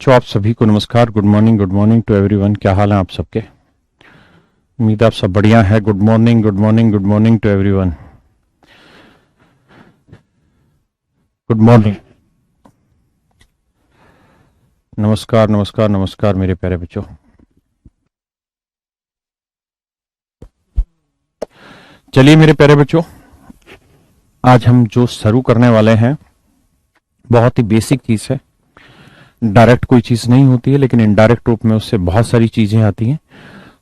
तो आप सभी को नमस्कार। Good morning to everyone. क्या हाल है आप सबके? उम्मीद है आप सब बढ़िया है। Good morning to everyone. Good morning. नमस्कार मेरे प्यारे बच्चों। चलिए मेरे प्यारे बच्चों, आज हम जो शुरू करने वाले हैं बहुत ही बेसिक चीज है। डायरेक्ट कोई चीज नहीं होती है, लेकिन इनडायरेक्ट रूप में उससे बहुत सारी चीजें आती हैं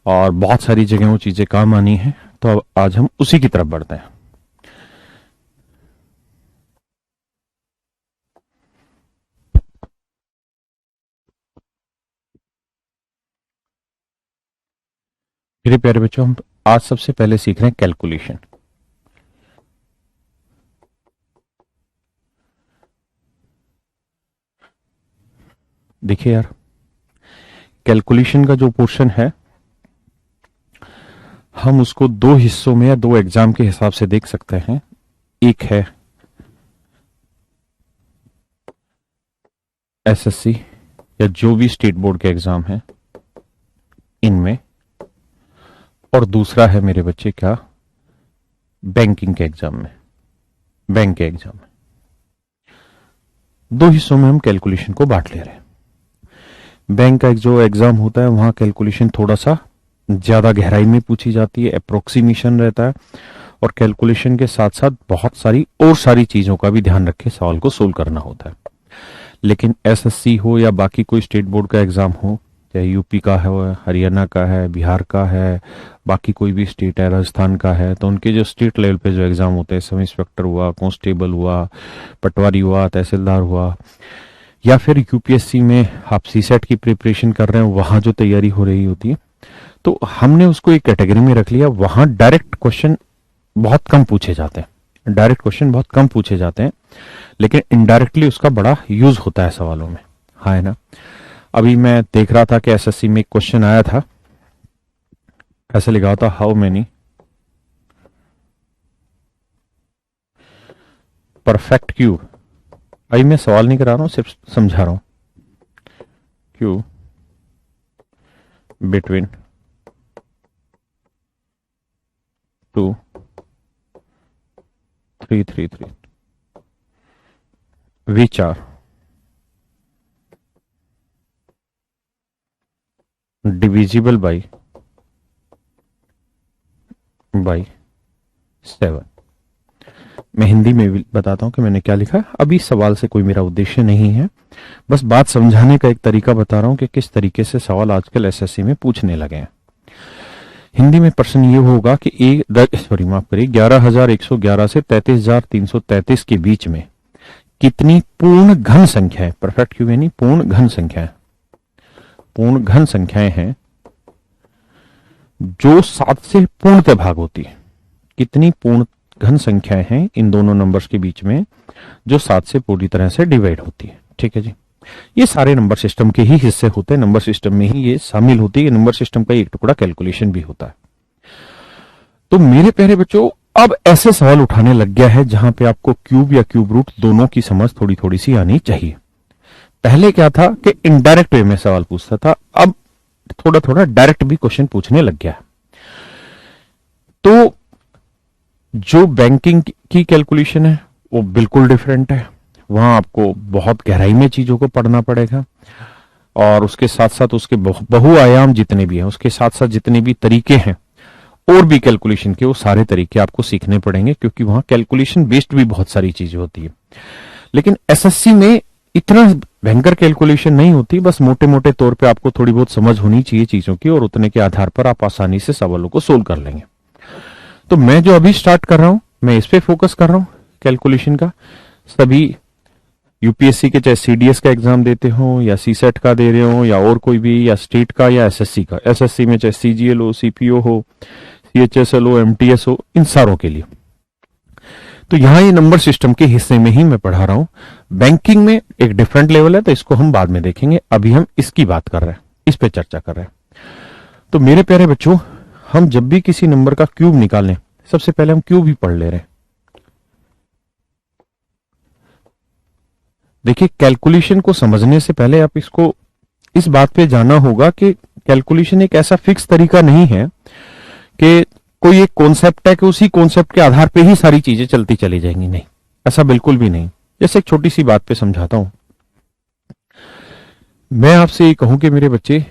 और बहुत सारी जगह वो चीजें काम आनी है। तो अब आज हम उसी की तरफ बढ़ते हैं। मेरे प्यारे बच्चों, हम आज सबसे पहले सीख रहे हैं कैलकुलेशन। देखिए यार, कैलकुलेशन का जो पोर्शन है हम उसको दो हिस्सों में या दो एग्जाम के हिसाब से देख सकते हैं। एक है एसएससी या जो भी स्टेट बोर्ड के एग्जाम है इनमें, और दूसरा है मेरे बच्चे क्या, बैंकिंग के एग्जाम में, बैंक के एग्जाम में। दो हिस्सों में हम कैलकुलेशन को बांट ले रहे हैं। बैंक का जो एग्जाम होता है वहां कैलकुलेशन थोड़ा सा ज्यादा गहराई में पूछी जाती है, अप्रोक्सीमेशन रहता है, और कैलकुलेशन के साथ साथ बहुत सारी चीजों का भी ध्यान रख के सवाल को सोल्व करना होता है। लेकिन एसएससी हो या बाकी कोई स्टेट बोर्ड का एग्जाम हो, चाहे यूपी का है, हरियाणा का है, बिहार का है, बाकी कोई भी स्टेट है, राजस्थान का है, तो उनके जो स्टेट लेवल पे जो एग्जाम होते हैं, सब इंस्पेक्टर हुआ, कांस्टेबल हुआ, पटवारी हुआ, तहसीलदार हुआ, या फिर यूपीएससी में आप सीसेट की प्रिपरेशन कर रहे हैं, वहां जो तैयारी हो रही होती है, तो हमने उसको एक कैटेगरी में रख लिया। वहां डायरेक्ट क्वेश्चन बहुत कम पूछे जाते हैं, लेकिन इनडायरेक्टली उसका बड़ा यूज होता है सवालों में। हाँ है ना। अभी मैं देख रहा था कि एसएससी में एक क्वेश्चन आया था, ऐसे लिखा था, हाउ मेनी परफेक्ट क्यूब। अभी मैं सवाल नहीं करा रहा हूं, सिर्फ समझा रहा हूं। Cube between 2 3 3 3 which are divisible by 7। मैं हिंदी में भी बताता हूं कि मैंने क्या लिखा। अभी सवाल से कोई मेरा उद्देश्य नहीं है, बस बात समझाने का एक तरीका बता रहा हूं कि किस तरीके से सवाल आजकल एसएससी में पूछने लगे हैं। हिंदी में प्रश्न ये होगा कि 11,111 से 33,333 के बीच में कितनी पूर्ण घन संख्या है, परफेक्ट क्यूब यानी पूर्ण घन संख्याएं हैं जो 7 से पूर्णतः भाग होती है। कितनी पूर्ण घन संख्याएं हैं इन दोनों नंबर्स के बीच में जो 7 से पूरी तरह से डिवाइड होती है। ठीक है जी। ये सारे नंबर सिस्टम के ही हिस्से होते हैं, नंबर सिस्टम में ही ये शामिल होती है। नंबर सिस्टम का एक टुकड़ा कैलकुलेशन भी होता है। तो मेरे प्यारे बच्चों, अब ऐसे सवाल उठाने लग गया है जहां पे आपको क्यूब या क्यूब रूट दोनों की समझ थोड़ी थोड़ी सी आनी चाहिए। पहले क्या था कि इनडायरेक्ट वे में सवाल पूछता था, अब थोड़ा थोड़ा डायरेक्ट भी क्वेश्चन पूछने लग गया है। तो जो बैंकिंग की कैलकुलेशन है वो बिल्कुल डिफरेंट है। वहां आपको बहुत गहराई में चीजों को पढ़ना पड़ेगा, और उसके साथ साथ उसके बहुआयाम जितने भी हैं, उसके साथ साथ जितने भी तरीके हैं और भी कैलकुलेशन के, वो सारे तरीके आपको सीखने पड़ेंगे, क्योंकि वहां कैलकुलेशन बेस्ड भी बहुत सारी चीजें होती है। लेकिन एसएससी में इतना भयंकर कैलकुलेशन नहीं होती, बस मोटे मोटे तौर पे आपको थोड़ी बहुत समझ होनी चाहिए चीजों की, और उतने के आधार पर आप आसानी से सवालों को सोल्व कर लेंगे। तो मैं जो अभी स्टार्ट कर रहा हूं, मैं इस पे फोकस कर रहा हूं कैलकुलेशन का। सभी यूपीएससी के, चाहे सीडीएस का एग्जाम देते हो या सीसेट का दे रहे हो या और कोई भी, या स्टेट का या एसएससी का, एसएससी में चाहे सीजीएल हो, सीपीओ हो, सीएचएसएल हो, एमटीएस हो, इन सारों के लिए। तो यहां ये नंबर सिस्टम के हिस्से में ही मैं पढ़ा रहा हूं। बैंकिंग में एक डिफरेंट लेवल है, तो इसको हम बाद में देखेंगे। अभी हम इसकी बात कर रहे हैं, इस पे चर्चा कर रहे हैं। तो मेरे प्यारे बच्चों, हम जब भी किसी नंबर का क्यूब निकालें, सबसे पहले हम क्यूब ही पढ़ ले रहे हैं। देखिए, कैलकुलेशन को समझने से पहले आप इसको इस बात पे जाना होगा कि कैलकुलेशन एक ऐसा फिक्स तरीका नहीं है कि कोई एक कॉन्सेप्ट है कि उसी कॉन्सेप्ट के आधार पे ही सारी चीजें चलती चली जाएंगी। नहीं, ऐसा बिल्कुल भी नहीं। जैसे एक छोटी सी बात पे समझाता हूं। मैं आपसे ये कहूं कि मेरे बच्चे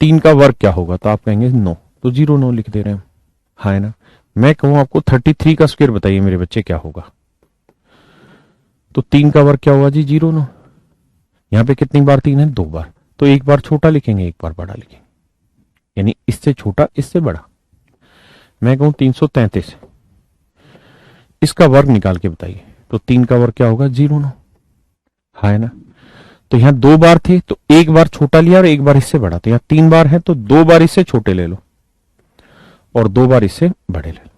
3 का वर्ग क्या होगा, तो आप कहेंगे 9, तो 0 9 लिख दे रहे हैं, हाँ है ना। मैं कहूं आपको 33 का स्क्वायर बताइए मेरे बच्चे क्या होगा, तो 3 का वर्ग क्या होगा जी, 0 9। यहां पे कितनी बार 3 है, 2 बार, तो एक बार छोटा लिखेंगे एक बार बड़ा लिखेंगे, यानी इससे छोटा इससे बड़ा। मैं कहूं 333, इसका वर्ग निकाल के बताइए, तो 3 का वर्ग क्या होगा, 0 9, हाँ है ना। तो यहां 2 बार थे तो एक बार छोटा लिया और एक बार इससे बड़ा, तो यहां 3 बार है तो 2 बार इससे छोटे ले लो और 2 बार इससे बड़े ले लो।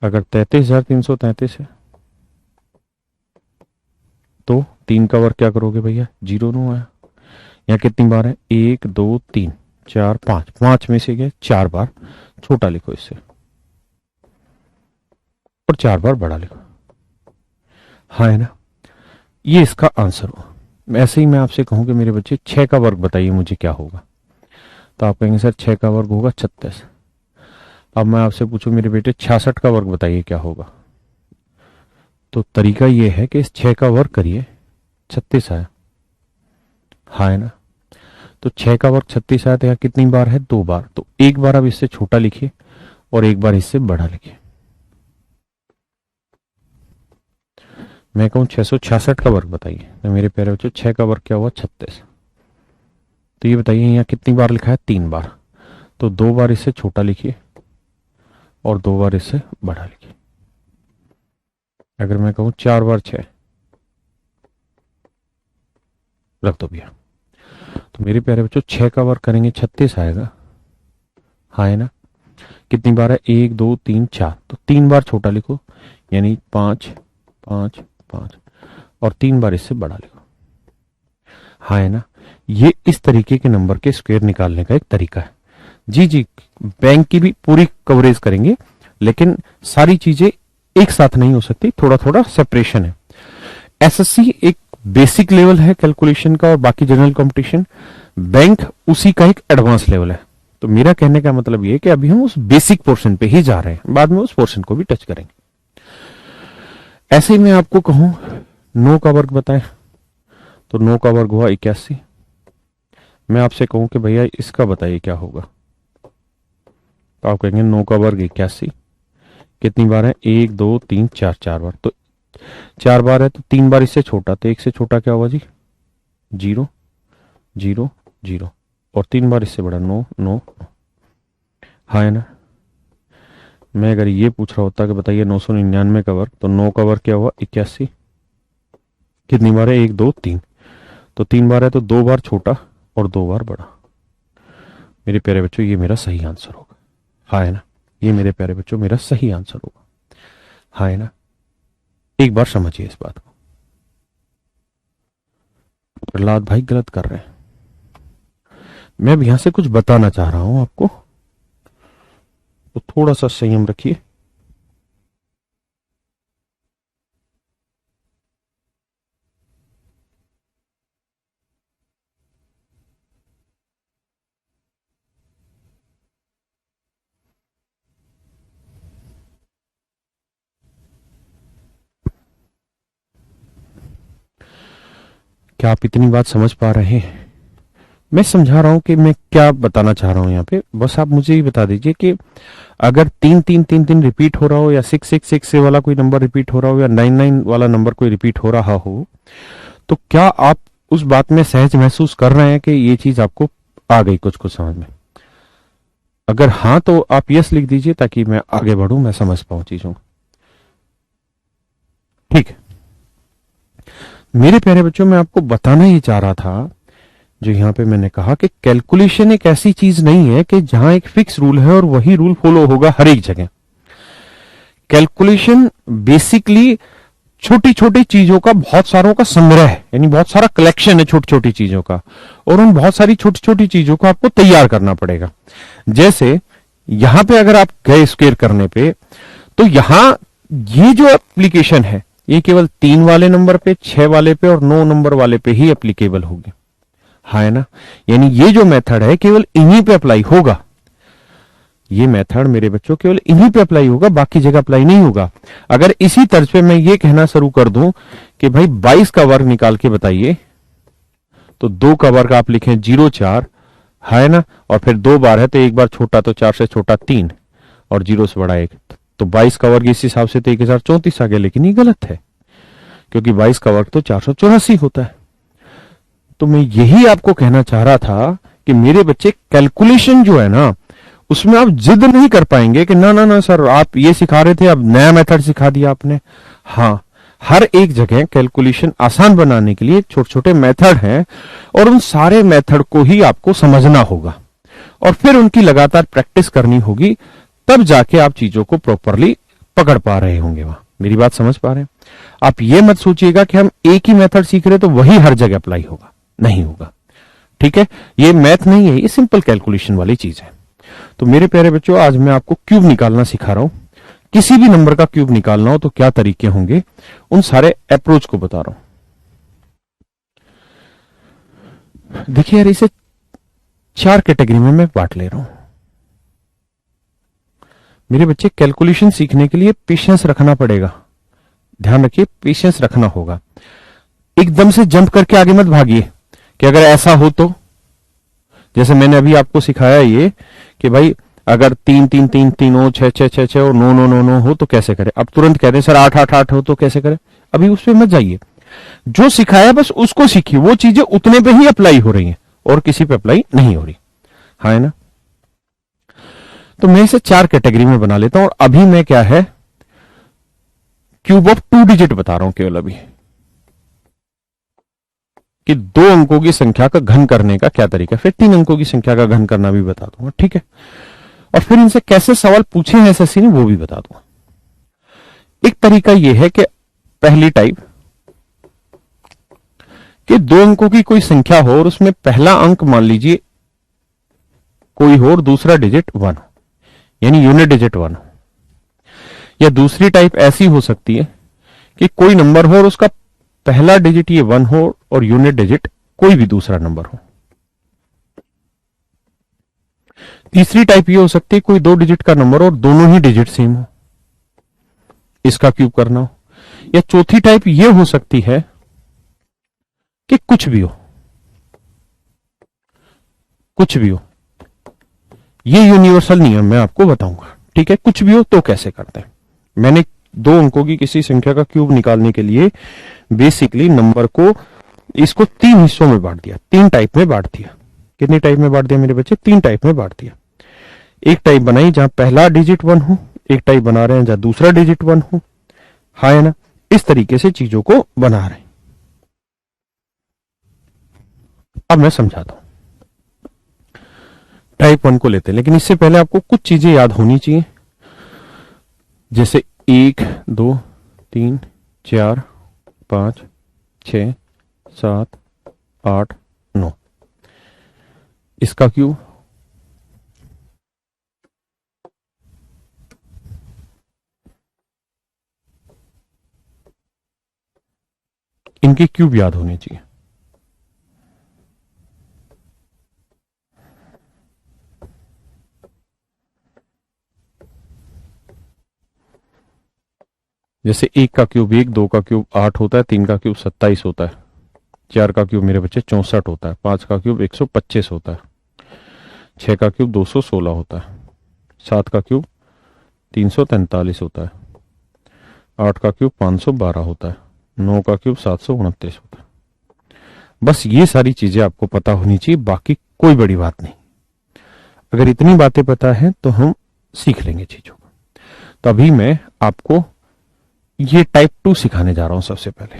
अगर 33,333 है तो 3 का वर्ग क्या करोगे भैया, 0 9 आया। यहां कितनी बार है, 1 2 3 4 5, 5 में से गए 4 बार छोटा लिखो इससे और 4 बार बड़ा लिखो, हाँ है ना। ये इसका आंसर हो। ऐसे ही मैं आपसे कहूं कि मेरे बच्चे 6 का वर्ग बताइए मुझे क्या होगा, तो आप कहेंगे सर 6 का वर्ग होगा 36। अब मैं आपसे पूछूं मेरे बेटे 66 का वर्ग बताइए क्या होगा, तो तरीका ये है कि इस 6 का वर्ग करिए, 36 आया, हाँ है ना। तो 6 का वर्ग 36 आया, तो यहाँ कितनी बार है, 2 बार, तो एक बार अब इससे छोटा लिखिए और एक बार इससे बड़ा लिखिए। मैं कहूं 666 का वर्ग बताइए, तो मेरे प्यारे बच्चों 6 का वर्ग क्या हुआ, 36। तो ये बताइए यहाँ कितनी बार लिखा है, 3 बार, तो 2 बार इससे छोटा लिखिए और 2 बार इससे बड़ा लिखिए। अगर मैं कहूं 4 बार 6 रख दो भैया, तो मेरे प्यारे बच्चों 6 का वर्ग करेंगे 36 आएगा, हाँ है ना। कितनी बार है, 1 2 3 4, तो 3 बार छोटा लिखो यानी 5 5 5 और 3 बार इससे बड़ा लिखो, हाँ है ना। ये इस तरीके के नंबर के स्क्वायर निकालने का एक तरीका है। जी जी, बैंक की भी पूरी कवरेज करेंगे, लेकिन सारी चीजें एक साथ नहीं हो सकती, थोड़ा थोड़ा सेपरेशन है। एसएससी एक बेसिक लेवल है कैलकुलेशन का और बाकी जनरल कंपटीशन, बैंक उसी का एक एडवांस लेवल है। तो मेरा कहने का मतलब ये है कि अभी हम उस बेसिक पोर्शन पे ही जा रहे हैं, बाद में उस पोर्शन को भी टच करेंगे। ऐसे ही मैं आपको कहूं 9 का वर्ग बताएं, तो 9 का वर्ग हुआ 81। मैं आपसे कहूं कि भैया इसका बताइए क्या होगा, तो आप कहेंगे 9 का वर्ग 81, कितनी बार है, 1 2 3 4 4 बार, तो 4 बार है तो 3 बार इससे छोटा, तो 1 से छोटा क्या होगा जी, 0 0 0 और 3 बार इससे बड़ा 9 9, हाँ है ना। मैं अगर ये पूछ रहा होता कि बताइए 999 का वर्ग, तो 9 का वर्ग क्या हुआ, 81, कितनी बार है, 1 2 3, तो 3 बार है तो 2 बार छोटा और 2 बार बड़ा। मेरे प्यारे बच्चों ये मेरा सही आंसर होगा, हाँ है ना। ये मेरे प्यारे बच्चों मेरा सही आंसर होगा, हाँ है ना। एक बार समझिए इस बात को। प्रहलाद भाई गलत कर रहे हैं, मैं अब यहां से कुछ बताना चाह रहा हूं आपको, तो थोड़ा सा संयम रखिए। क्या आप इतनी बात समझ पा रहे हैं? मैं समझा रहा हूं कि मैं क्या बताना चाह रहा हूं यहाँ पे, बस आप मुझे ये बता दीजिए कि अगर 3 3 3 3 रिपीट हो रहा हो, या 6 6 6 से वाला कोई नंबर रिपीट हो रहा हो, या 9 9 वाला नंबर कोई रिपीट हो रहा हो, तो क्या आप उस बात में सहज महसूस कर रहे हैं कि ये चीज आपको आ गई कुछ कुछ समझ में? अगर हाँ तो आप यस लिख दीजिए ताकि मैं आगे बढ़ूं, मैं समझ पाऊं चीजों को। ठीक है मेरे प्यारे बच्चों, मैं आपको बताना ही चाह रहा था, जो यहां पे मैंने कहा कि कैलकुलेशन एक ऐसी चीज नहीं है कि जहां एक फिक्स रूल है और वही रूल फॉलो होगा हर एक जगह। कैलकुलेशन बेसिकली छोटी छोटी चीजों का, बहुत सारों का संग्रह है, यानी बहुत सारा कलेक्शन है छोटी छोटी चीजों का, और उन बहुत सारी छोटी छोटी चीजों को आपको तैयार करना पड़ेगा। जैसे यहां पे अगर आप गए स्क्वायर करने पे, तो यहां ये जो एप्लीकेशन है ये केवल 3 वाले नंबर पे, 6 वाले पे और 9 नंबर वाले पे ही एप्लीकेबल होगी। हाँ है ना, यानी ये जो मेथड है केवल इन्हीं पे अप्लाई होगा, ये मेथड मेरे बच्चों केवल इन्हीं पे अप्लाई होगा, बाकी जगह अप्लाई नहीं होगा। अगर इसी तर्ज पे मैं ये कहना शुरू कर दूं कि भाई 22 का वर्ग निकाल के बताइए, तो 2 का वर्ग आप लिखें 0,4 है ना, और फिर 2 बार है तो एक बार छोटा तो 4 से छोटा 3 और 0 से बड़ा 1, तो 22 का वर्ग इस हिसाब से तो 1034 आ गया, लेकिन ये गलत है क्योंकि 22 का वर्ग तो 484 होता है। तो मैं यही आपको कहना चाह रहा था कि मेरे बच्चे कैलकुलेशन जो है ना उसमें आप जिद नहीं कर पाएंगे कि ना ना ना सर आप ये सिखा रहे थे अब नया मेथड सिखा दिया आपने। हाँ, हर एक जगह कैलकुलेशन आसान बनाने के लिए छोटे छोटे मेथड हैं और उन सारे मेथड को ही आपको समझना होगा और फिर उनकी लगातार प्रैक्टिस करनी होगी, तब जाके आप चीजों को प्रॉपरली पकड़ पा रहे होंगे। वहां मेरी बात समझ पा रहे हैं? आप ये मत सोचिएगा कि हम एक ही मेथड सीख रहे तो वही हर जगह अप्लाई होगा, नहीं होगा। ठीक है, ये मैथ नहीं है, ये सिंपल कैलकुलेशन वाली चीज है। तो मेरे प्यारे बच्चों, आज मैं आपको क्यूब निकालना सिखा रहा हूं। किसी भी नंबर का क्यूब निकालना हो तो क्या तरीके होंगे, उन सारे अप्रोच को बता रहा हूं। देखिए यार, इसे 4 कैटेगरी में मैं बांट ले रहा हूं। मेरे बच्चे, कैलकुलेशन सीखने के लिए पेशेंस रखना पड़ेगा। ध्यान रखिए, पेशेंस रखना होगा। एकदम से जंप करके आगे मत भागिए कि अगर ऐसा हो तो, जैसे मैंने अभी आपको सिखाया ये कि भाई अगर 3 3 3 3 हो, 6 6 6 6 और 9 9 9 9 हो तो कैसे करें। अब तुरंत कहते हैं सर 8 8 8 हो तो कैसे करें। अभी उस पर मत जाइए, जो सिखाया बस उसको सीखिए, वो चीजें उतने पे ही अप्लाई हो रही हैं और किसी पे अप्लाई नहीं हो रही। हाँ है ना। तो मैं इसे 4 कैटेगरी में बना लेता हूं और अभी मैं क्या है, क्यूब ऑफ 2 डिजिट बता रहा हूं केवल अभी, कि 2 अंकों की संख्या का घन करने का क्या तरीका, फिर 3 अंकों की संख्या का घन करना भी बता दूंगा। ठीक है, और फिर इनसे कैसे सवाल पूछे हैं एसएससी ने वो भी बता दूंगा। एक तरीका यह है कि पहली टाइप कि 2 अंकों की कोई संख्या हो और उसमें पहला अंक मान लीजिए कोई हो और दूसरा डिजिट 1 हो, यानी यूनिट डिजिट 1 हो। या दूसरी टाइप ऐसी हो सकती है कि कोई नंबर हो और उसका पहला डिजिट ये 1 हो और यूनिट डिजिट कोई भी दूसरा नंबर हो। तीसरी टाइप ये हो सकती है कोई 2 डिजिट का नंबर और दोनों ही डिजिट सेम हो, इसका क्यूब करना हो। या चौथी टाइप ये हो सकती है कि कुछ भी हो, कुछ भी हो। ये यूनिवर्सल नियम मैं आपको बताऊंगा। ठीक है, कुछ भी हो तो कैसे करते हैं। मैंने 2 अंकों की किसी संख्या का क्यूब निकालने के लिए बेसिकली नंबर को इसको 3 हिस्सों में बांट दिया, 3 टाइप में बांट दिया। कितनी टाइप में बांट दिया मेरे बच्चे? 3 टाइप में बांट दिया। एक टाइप बनाई जहां पहला डिजिट 1 हो, एक टाइप बना रहे हैं जहां दूसरा डिजिट 1 हो। हाँ है ना, इस तरीके से चीजों को बना रहे हैं। अब मैं समझाता हूं। टाइप 1 को लेते हैं, लेकिन इससे पहले आपको कुछ चीजें याद होनी चाहिए, जैसे 1 2 3 4 5 6 7 8 9, इसका क्यूब। इनके क्यूब याद होने चाहिए। जैसे 1 का क्यूब 1, 2 का क्यूब 8 होता है, 3 का क्यूब 27 होता है, 4 का क्यूब मेरे बच्चे 64 होता है, 5 का क्यूब 125 होता है, 6 का क्यूब 216 होता है, 7 का क्यूब 343 होता है, 8 का क्यूब 512 होता है, 9 का क्यूब 729 होता है। बस ये सारी चीजें आपको पता होनी चाहिए, बाकी कोई बड़ी बात नहीं। अगर इतनी बातें पता है तो हम सीख लेंगे चीजों को। तो अभी मैं आपको ये टाइप 2 सिखाने जा रहा हूं। सबसे पहले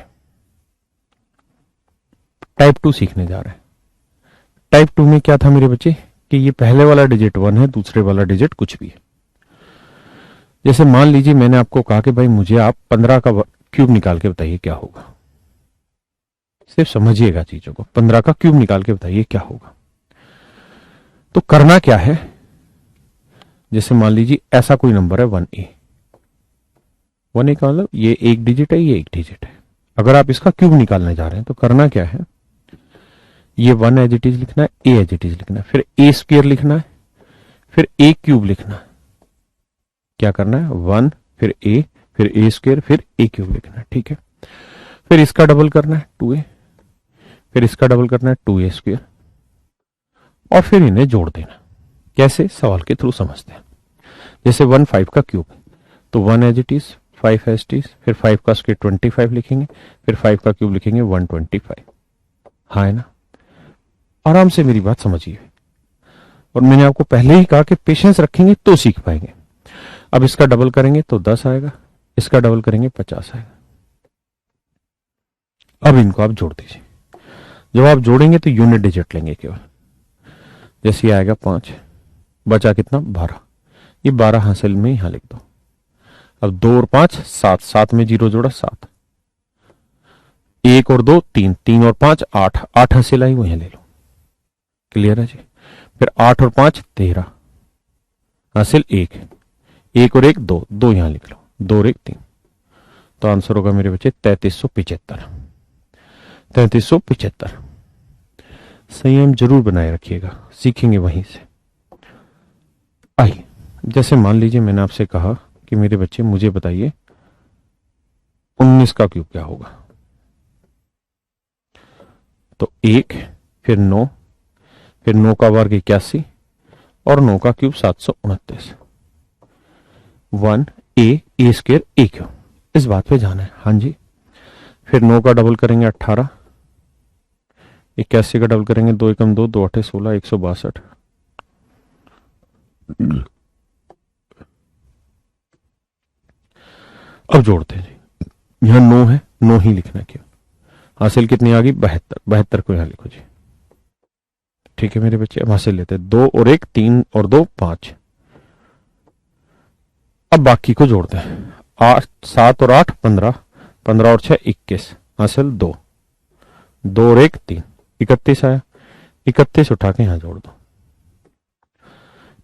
टाइप 2 सीखने जा रहे हैं। टाइप 2 में क्या था मेरे बच्चे कि ये पहले वाला डिजिट 1 है, दूसरे वाला डिजिट कुछ भी है। जैसे मान लीजिए मैंने आपको कहा कि भाई मुझे आप 15 का क्यूब निकाल के बताइए क्या होगा। सिर्फ समझिएगा चीजों को। 15 का क्यूब निकाल के बताइए क्या होगा। तो करना क्या है, जैसे मान लीजिए ऐसा कोई नंबर है 1A। 1A का मतलब ये एक डिजिट है, ये एक डिजिट है। अगर आप इसका क्यूब निकालने जा रहे हैं तो करना क्या है, ये 1 एज इट इज लिखना है, ए एज इट इज लिखना है, फिर ए स्क्वायर लिखना है, फिर ए क्यूब लिखना है। क्या करना है, 1 फिर ए स्क्वायर फिर ए क्यूब लिखना है, ठीक है। फिर इसका डबल करना है 2a, फिर इसका डबल करना है 2a स्क्वायर, और फिर इन्हें जोड़ देना। कैसे, सवाल के थ्रू समझते हैं। जैसे 1 5 का क्यूब, तो 1 as it is, 5 as it is, फिर 5 का स्क्वायर 25 लिखेंगे, फिर 5 का क्यूब लिखेंगे 125। हाँ है ना, आराम से मेरी बात समझिए। और मैंने आपको पहले ही कहा कि पेशेंस रखेंगे तो सीख पाएंगे। अब इसका डबल करेंगे तो 10 आएगा, इसका डबल करेंगे 50 आएगा। अब इनको आप जोड़ दीजिए। जब आप जोड़ेंगे तो यूनिट डिजिट लेंगे केवल। जैसे आएगा 5, बचा कितना, 12। ये 12 हासिल में यहां लिख दो। अब 2 और 5 7, 7 में 0 जोड़ा 7, 1 और 2 3, 3 और 5 8, 8 हासिल आई, वहीं ले लो। क्लियर है जी। फिर 8 और 5 13, हासिल 1, 1 और 1 2, 2 यहां लिख लो, 2 और 1 3। तो आंसर होगा मेरे बच्चे 3375। 3375। संयम जरूर बनाए रखिएगा, सीखेंगे वहीं से। आइए, जैसे मान लीजिए मैंने आपसे कहा कि मेरे बच्चे मुझे बताइए 19 का क्यूब क्या होगा। तो 1 फिर 9, फिर 9 का वर्ग 81 और 9 का क्यूब 729। 1 ए स्क्वायर ए क्यूब, इस बात पे जाना है। हाँ जी। फिर 9 का डबल करेंगे 18, 81 का डबल करेंगे 2 एकम 2, 2 8 16, 162। अब जोड़ते हैं जी। यहां 9 है, 9 ही लिखना क्या। हासिल कितनी आ गई, 72। 72 को यहां लिखो जी, ठीक है मेरे बच्चे। अब हासिल लेते हैं 2 और 1 3 और 2 5। अब बाकी को जोड़ते हैं। 8 7 और 8 15, 15 और 6 21, हासिल 2, 2 और 1 3, 31 आया। 31 उठा के यहां जोड़ दो।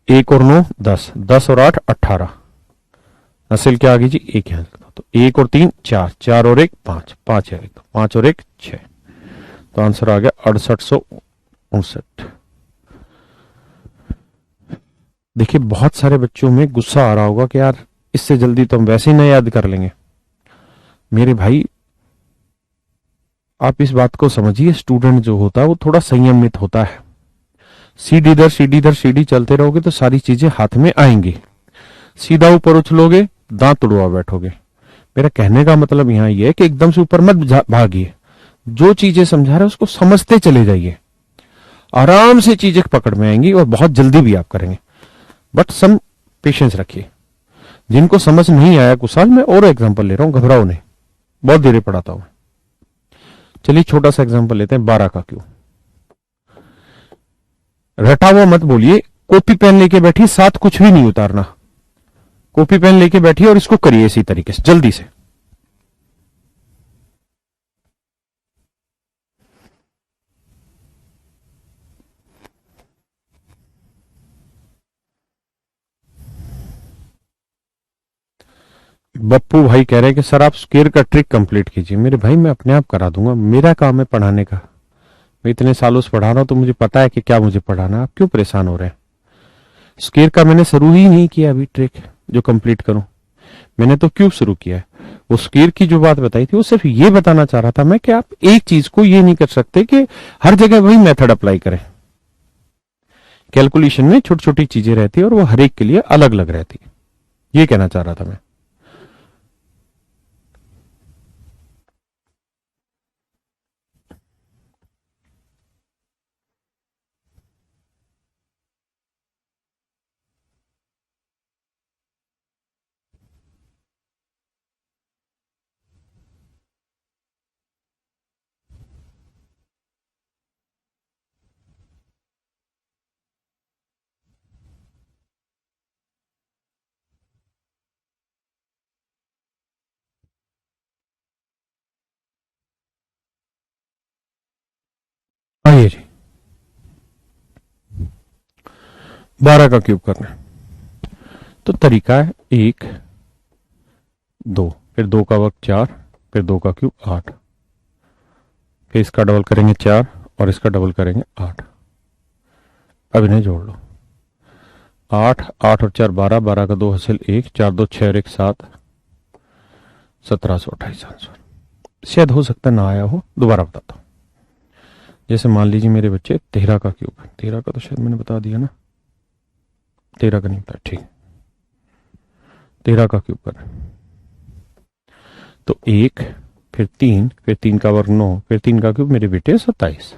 1 और 9 10, 10 और 8 18, हासिल क्या आ गई जी, 1 यहां लिख दो। तो 1 और 3 4, 4 और 1 5, 5 है लिख दो, 5 और 1 6। तो आंसर आ गया 6859। देखिए, बहुत सारे बच्चों में गुस्सा आ रहा होगा कि यार इससे जल्दी तो हम वैसे ही ना याद कर लेंगे। मेरे भाई, आप इस बात को समझिए, स्टूडेंट जो होता है वो थोड़ा संयमित होता है। सीढ़ी दर सीढ़ी दर सीढ़ी चलते रहोगे तो सारी चीजें हाथ में आएंगी। सीधा ऊपर उछलोगे, दांत तुड़वा बैठोगे। मेरा कहने का मतलब यहां यह है कि एकदम से ऊपर मत भागिए। जो चीजें समझा रहे हैं उसको समझते चले जाइए। आराम से चीजें पकड़ में आएंगी और बहुत जल्दी भी आप करेंगे। बट सम पेशेंस रखिए। जिनको समझ नहीं आया कुछ साल में, और एग्जांपल ले रहा हूं, घबराओ नहीं, बहुत देर पढ़ाता हूं। चलिए छोटा सा एग्जांपल लेते हैं, 12 का क्यूब। रटा हुआ मत बोलिए, कॉपी पेन लेके बैठिए, साथ कुछ भी नहीं उतारना। कॉपी पेन लेके बैठिए और इसको करिए इसी तरीके से जल्दी से। बप्पू भाई कह रहे हैं कि सर आप स्क्वायर का ट्रिक कंप्लीट कीजिए। मेरे भाई, मैं अपने आप करा दूंगा, मेरा काम है पढ़ाने का। मैं इतने सालों से पढ़ा रहा हूं तो मुझे पता है कि क्या मुझे पढ़ाना है। आप क्यों परेशान हो रहे हैं? स्क्वायर का मैंने शुरू ही नहीं किया अभी ट्रिक जो कंप्लीट करूं। मैंने तो क्यूब शुरू किया है। वो स्क्वायर की जो बात बताई थी वो सिर्फ ये बताना चाह रहा था मैं कि आप एक चीज को ये नहीं कर सकते कि हर जगह वही मेथड अप्लाई करें। कैलकुलेशन में छोटी छोटी चीजें रहती है और वो हर एक के लिए अलग अलग रहती है, ये कहना चाह रहा था मैं। आइए जी, 12 का क्यूब करना है तो तरीका है 1 2, फिर 2 का वर्ग 4, फिर 2 का क्यूब 8, फिर इसका डबल करेंगे 4 और इसका डबल करेंगे 8। अब इन्हें जोड़ लो। 8, 8 और 4 12, 12 का 2 हासिल 1, 4 2 6 और 1 7, 1728 आंसर। शायद हो सकता ना आया हो, दोबारा बताता हूं। जैसे मान लीजिए मेरे बच्चे 13 का क्यूब है, 13 का तो शायद मैंने बता दिया ना, 13 का नहीं बताया, ठीक है। 13 का क्यूब करें तो 1, फिर 3, फिर 3 का वर्ग 9, फिर 3 का क्यूब मेरे बेटे 27।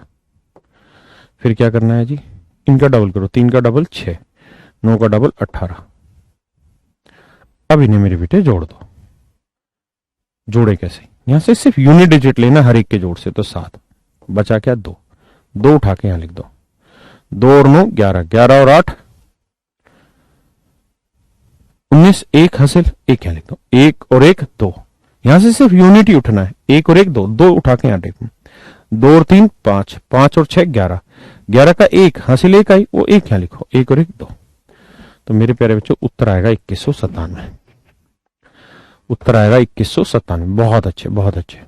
फिर क्या करना है जी, इनका डबल करो, 3 का डबल 6, 9 का डबल 18। अब इन्हें मेरे बेटे जोड़ दो। जोड़े कैसे, यहां से सिर्फ यूनिट डिजिट लेना हर एक के जोड़ से, तो 7 बचा क्या 2, 2 उठा के यहां लिख दो। 2 और 9 11, 11 और 8 19, 1 हासिल 1 यहां लिख दो, 1 और 1 2, यहां से सिर्फ यूनिट ही उठना है, 1 और 1 2, 2 उठा के यहां लिख दो। 2 और 3 5, 5 और 6 11, 11 का 1 हासिल 1 आई, वो 1 यहां लिखो, 1 और 1 2। तो मेरे प्यारे बच्चों उत्तर आएगा 2197। उत्तर आएगा 2197। बहुत अच्छे, बहुत अच्छे।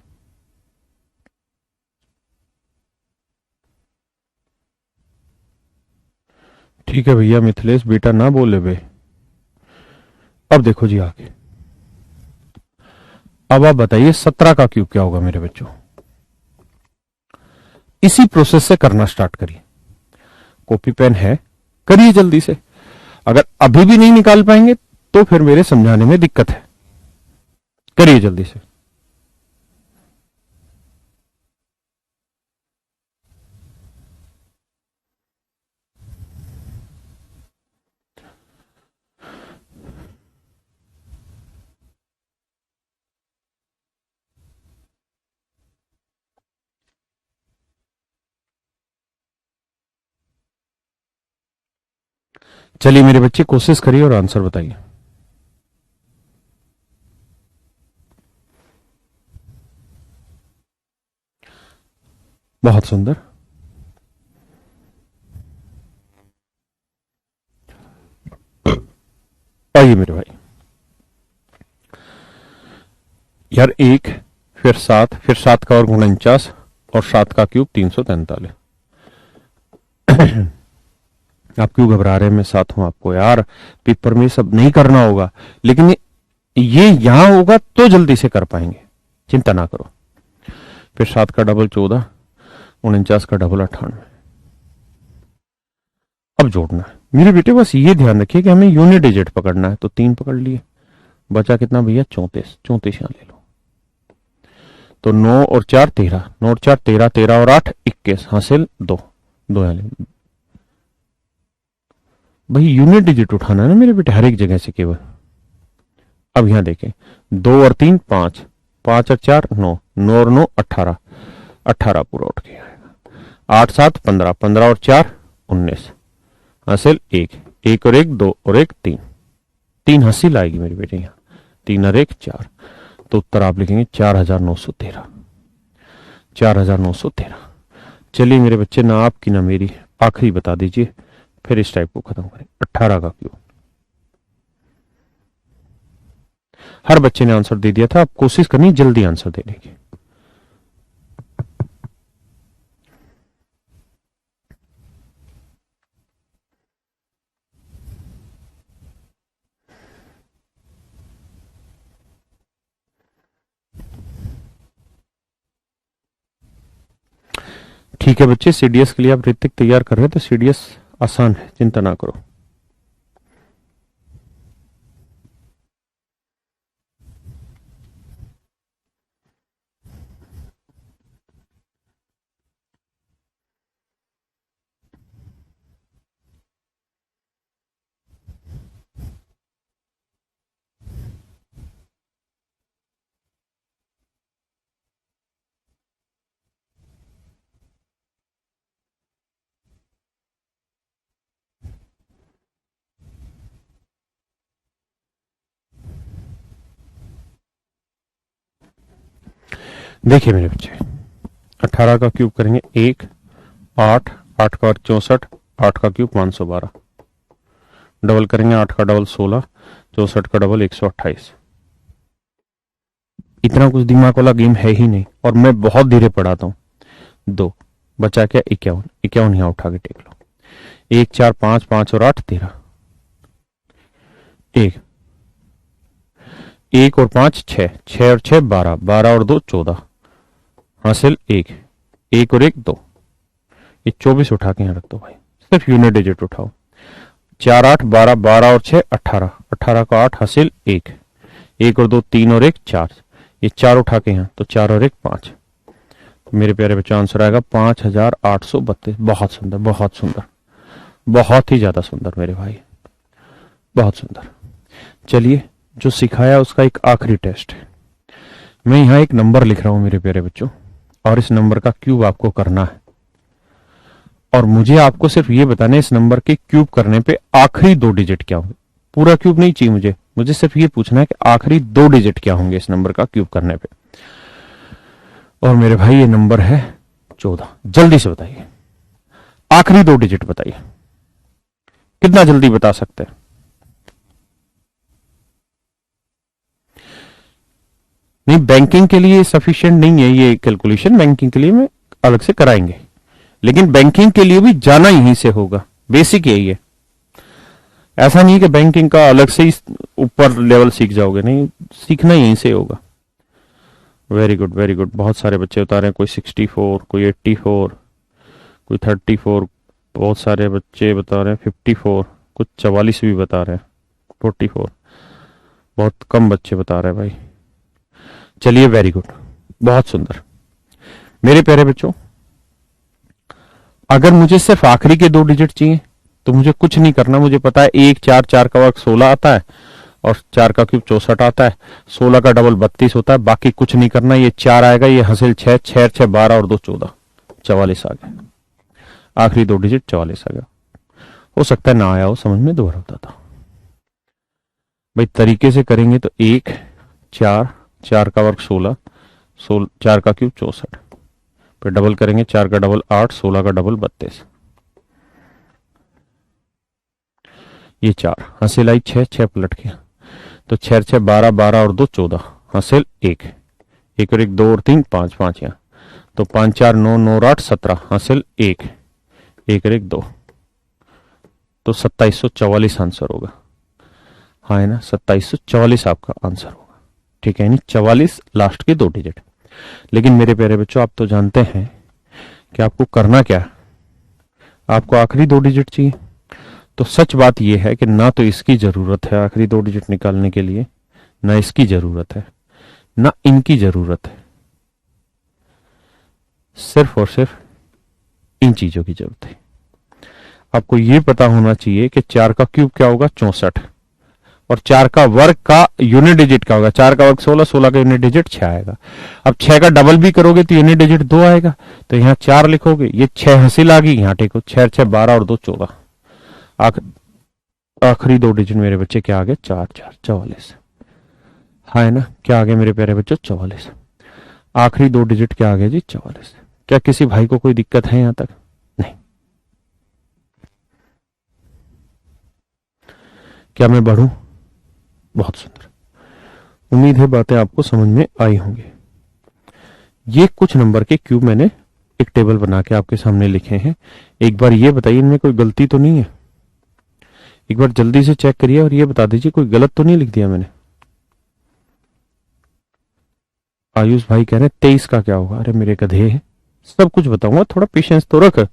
ठीक है भैया, मिथिलेश बेटा ना बोले बे। अब देखो जी आगे, अब आप बताइए 17 का क्यूब क्या होगा मेरे बच्चों। इसी प्रोसेस से करना स्टार्ट करिए। कॉपी पेन है, करिए जल्दी से। अगर अभी भी नहीं निकाल पाएंगे तो फिर मेरे समझाने में दिक्कत है, करिए जल्दी से। चलिए मेरे बच्चे कोशिश करिए और आंसर बताइए। बहुत सुंदर। आइए मेरे भाई, यार 1, फिर 7, फिर 7 का वर्ग 49 और 7 का क्यूब 343। आप क्यों घबरा रहे हैं, मैं साथ हूं आपको यार। पेपर में सब नहीं करना होगा, लेकिन ये यहां होगा तो जल्दी से कर पाएंगे, चिंता ना करो। फिर 7 का डबल 14, 49 का डबल 98। अब जोड़ना है मेरे बेटे, बस ये ध्यान रखिए कि हमें यूनिट डिजिट पकड़ना है। तो 3 पकड़ लिए, बचा कितना भैया 34, 34 यहां ले लो। तो 9 और 4 13, 9 और 4 13, 13 और 8 21 हासिल 2, 2 यहां ले लो। भाई यूनिट डिजिट उठाना है ना मेरे बेटे, हर एक जगह से केवल। अब यहां देखें, 2 और 3 5, 5 और 4 9, 9 और 9 18, 18 पूरा उठ के आएगा। 8 7 15, 15 और 4 19 हासिल 1, 1 और 1 2 और 1 3, 3 हासिल आएगी मेरे बेटे यहाँ, 3 और 1 4। तो उत्तर आप लिखेंगे 4913, 4913। चलिए मेरे बच्चे, ना आपकी ना मेरी, आखिरी बता दीजिए, फिर इस टाइप को खत्म करें। 18 का क्यूब। हर बच्चे ने आंसर दे दिया था, आप कोशिश करनी जल्दी आंसर देने की। ठीक है बच्चे, सीडीएस के लिए आप ऋतिक तैयार कर रहे हैं तो सीडीएस आसान है, चिंता ना करो। देखिए मेरे बच्चे, 18 का क्यूब करेंगे 1, 8, 8 का 64, 8 का क्यूब 512। डबल करेंगे 8 का डबल 16, 64 का डबल 128। इतना कुछ दिमाग वाला गेम है ही नहीं, और मैं बहुत धीरे पढ़ाता हूं। 2, बचा क्या 51, 51 यहां उठा के टेक लो। 1 4 5, 5 और 8 13, 1 1 और 5 6, 6 और 6 12, 12 और 2 14, हासिल 1, 1 और 1 2, ये 24 उठा के यहां रख दो भाई, सिर्फ यूनिट डिजिट उठाओ। 4 8 12, 12 और 6 18, 18 का 8 हासिल 1, 1 और 2 3 और 1 4, ये 4 उठा के यहाँ तो 4 और 1 5, तो मेरे प्यारे बच्चों आंसर आएगा 5832। बहुत सुंदर, बहुत सुंदर, बहुत ही ज्यादा सुंदर मेरे भाई, बहुत सुंदर। चलिए, जो सिखाया उसका एक आखिरी टेस्ट है। मैं यहां एक नंबर लिख रहा हूं मेरे प्यारे बच्चों, और इस नंबर का क्यूब आपको करना है, और मुझे आपको सिर्फ ये बताना है इस नंबर के क्यूब करने पे आखिरी 2 डिजिट क्या होंगे। पूरा क्यूब नहीं चाहिए मुझे सिर्फ ये पूछना है कि आखिरी 2 डिजिट क्या होंगे इस नंबर का क्यूब करने पे। और मेरे भाई ये नंबर है 14। जल्दी से बताइए, आखिरी 2 डिजिट बताइए, कितना जल्दी बता सकते हैं? नहीं, बैंकिंग के लिए सफिशिएंट नहीं है ये कैलकुलेशन, बैंकिंग के लिए में अलग से कराएंगे, लेकिन बैंकिंग के लिए भी जाना यहीं से होगा, बेसिक यही है। ऐसा नहीं कि बैंकिंग का अलग से ही ऊपर लेवल सीख जाओगे, नहीं, सीखना यहीं से होगा। Very good, very good. बहुत सारे बच्चे बता रहे हैं, कोई 64, कोई 84, कोई 34, बहुत सारे बच्चे बता रहे हैं 54, कुछ 44 भी बता रहे हैं, 44, बहुत कम बच्चे बता रहे हैं भाई। चलिए, वेरी गुड, बहुत सुंदर मेरे प्यारे बच्चों। अगर मुझे सिर्फ आखिरी के 2 डिजिट चाहिए तो मुझे कुछ नहीं करना, मुझे पता है 1 4, 4 का वर्ग 16 आता है, और 4 का क्यूब 64 आता है, 16 का डबल 32 होता है, बाकी कुछ नहीं करना। ये 4 आएगा, ये हासिल 6, 6 6 12 और 2 14, 44 आ गया, आखिरी 2 डिजिट 44 आ गया। हो सकता है ना आया हो समझ में, दोबारा बताता हूं भाई। तरीके से करेंगे तो 1 4, 4 का वर्ग 16, 4 का क्यूब 64, फिर डबल करेंगे, 4 का डबल 8, 16 का डबल 32, ये 4 हासिल आई 6, 6 पलट गया, तो 6 6 12, 12 और 2 14, हासिल 1, 1 और 1 2 और 3 5, 5 यहाँ, तो 5 4 9, 9 और 8 17, हासिल 1, 1 और 1 2, तो 2744 आंसर होगा। हाँ है ना, 2744 आपका आंसर होगा, ठीक है, यानी 44 लास्ट के 2 डिजिट। लेकिन मेरे प्यारे बच्चों, आप तो जानते हैं कि आपको करना क्या है, आपको आखिरी 2 डिजिट चाहिए। तो सच बात यह है कि ना तो इसकी जरूरत है आखिरी 2 डिजिट निकालने के लिए, ना इसकी जरूरत है, ना इनकी जरूरत है, सिर्फ और सिर्फ इन चीजों की जरूरत है। आपको यह पता होना चाहिए कि 4 का क्यूब क्या होगा 64, और 4 का वर्ग का यूनिट डिजिट क्या होगा, 4 का वर्ग 16, 16 का यूनिट डिजिट 6 आएगा। अब 6 का डबल भी करोगे तो यूनिट डिजिट 2 आएगा, तो यहां 4 लिखोगे, ये 6 हासिल आ गई, यहां टेको 6 6 12 और 2 14, आखिरी 2 डिजिट मेरे बच्चे क्या आ गए 4 4 44। हाँ है ना, क्या आ गया मेरे प्यारे बच्चों 44, आखिरी 2 डिजिट क्या आ गया जी 44। क्या किसी भाई को कोई दिक्कत है यहां तक? नहीं। क्या मैं बढ़ूं? बहुत सुंदर, उम्मीद है बातें आपको समझ में आई होंगी। ये कुछ नंबर के क्यूब मैंने एक टेबल बना के आपके सामने लिखे हैं। एक बार ये बताइए इनमें कोई गलती तो नहीं है, एक बार जल्दी से चेक करिए और ये बता दीजिए कोई गलत तो नहीं लिख दिया मैंने। आयुष भाई कह रहे हैं 23 का क्या होगा। अरे मेरे गधे, सब कुछ बताऊंगा, थोड़ा पेशेंस तो रख।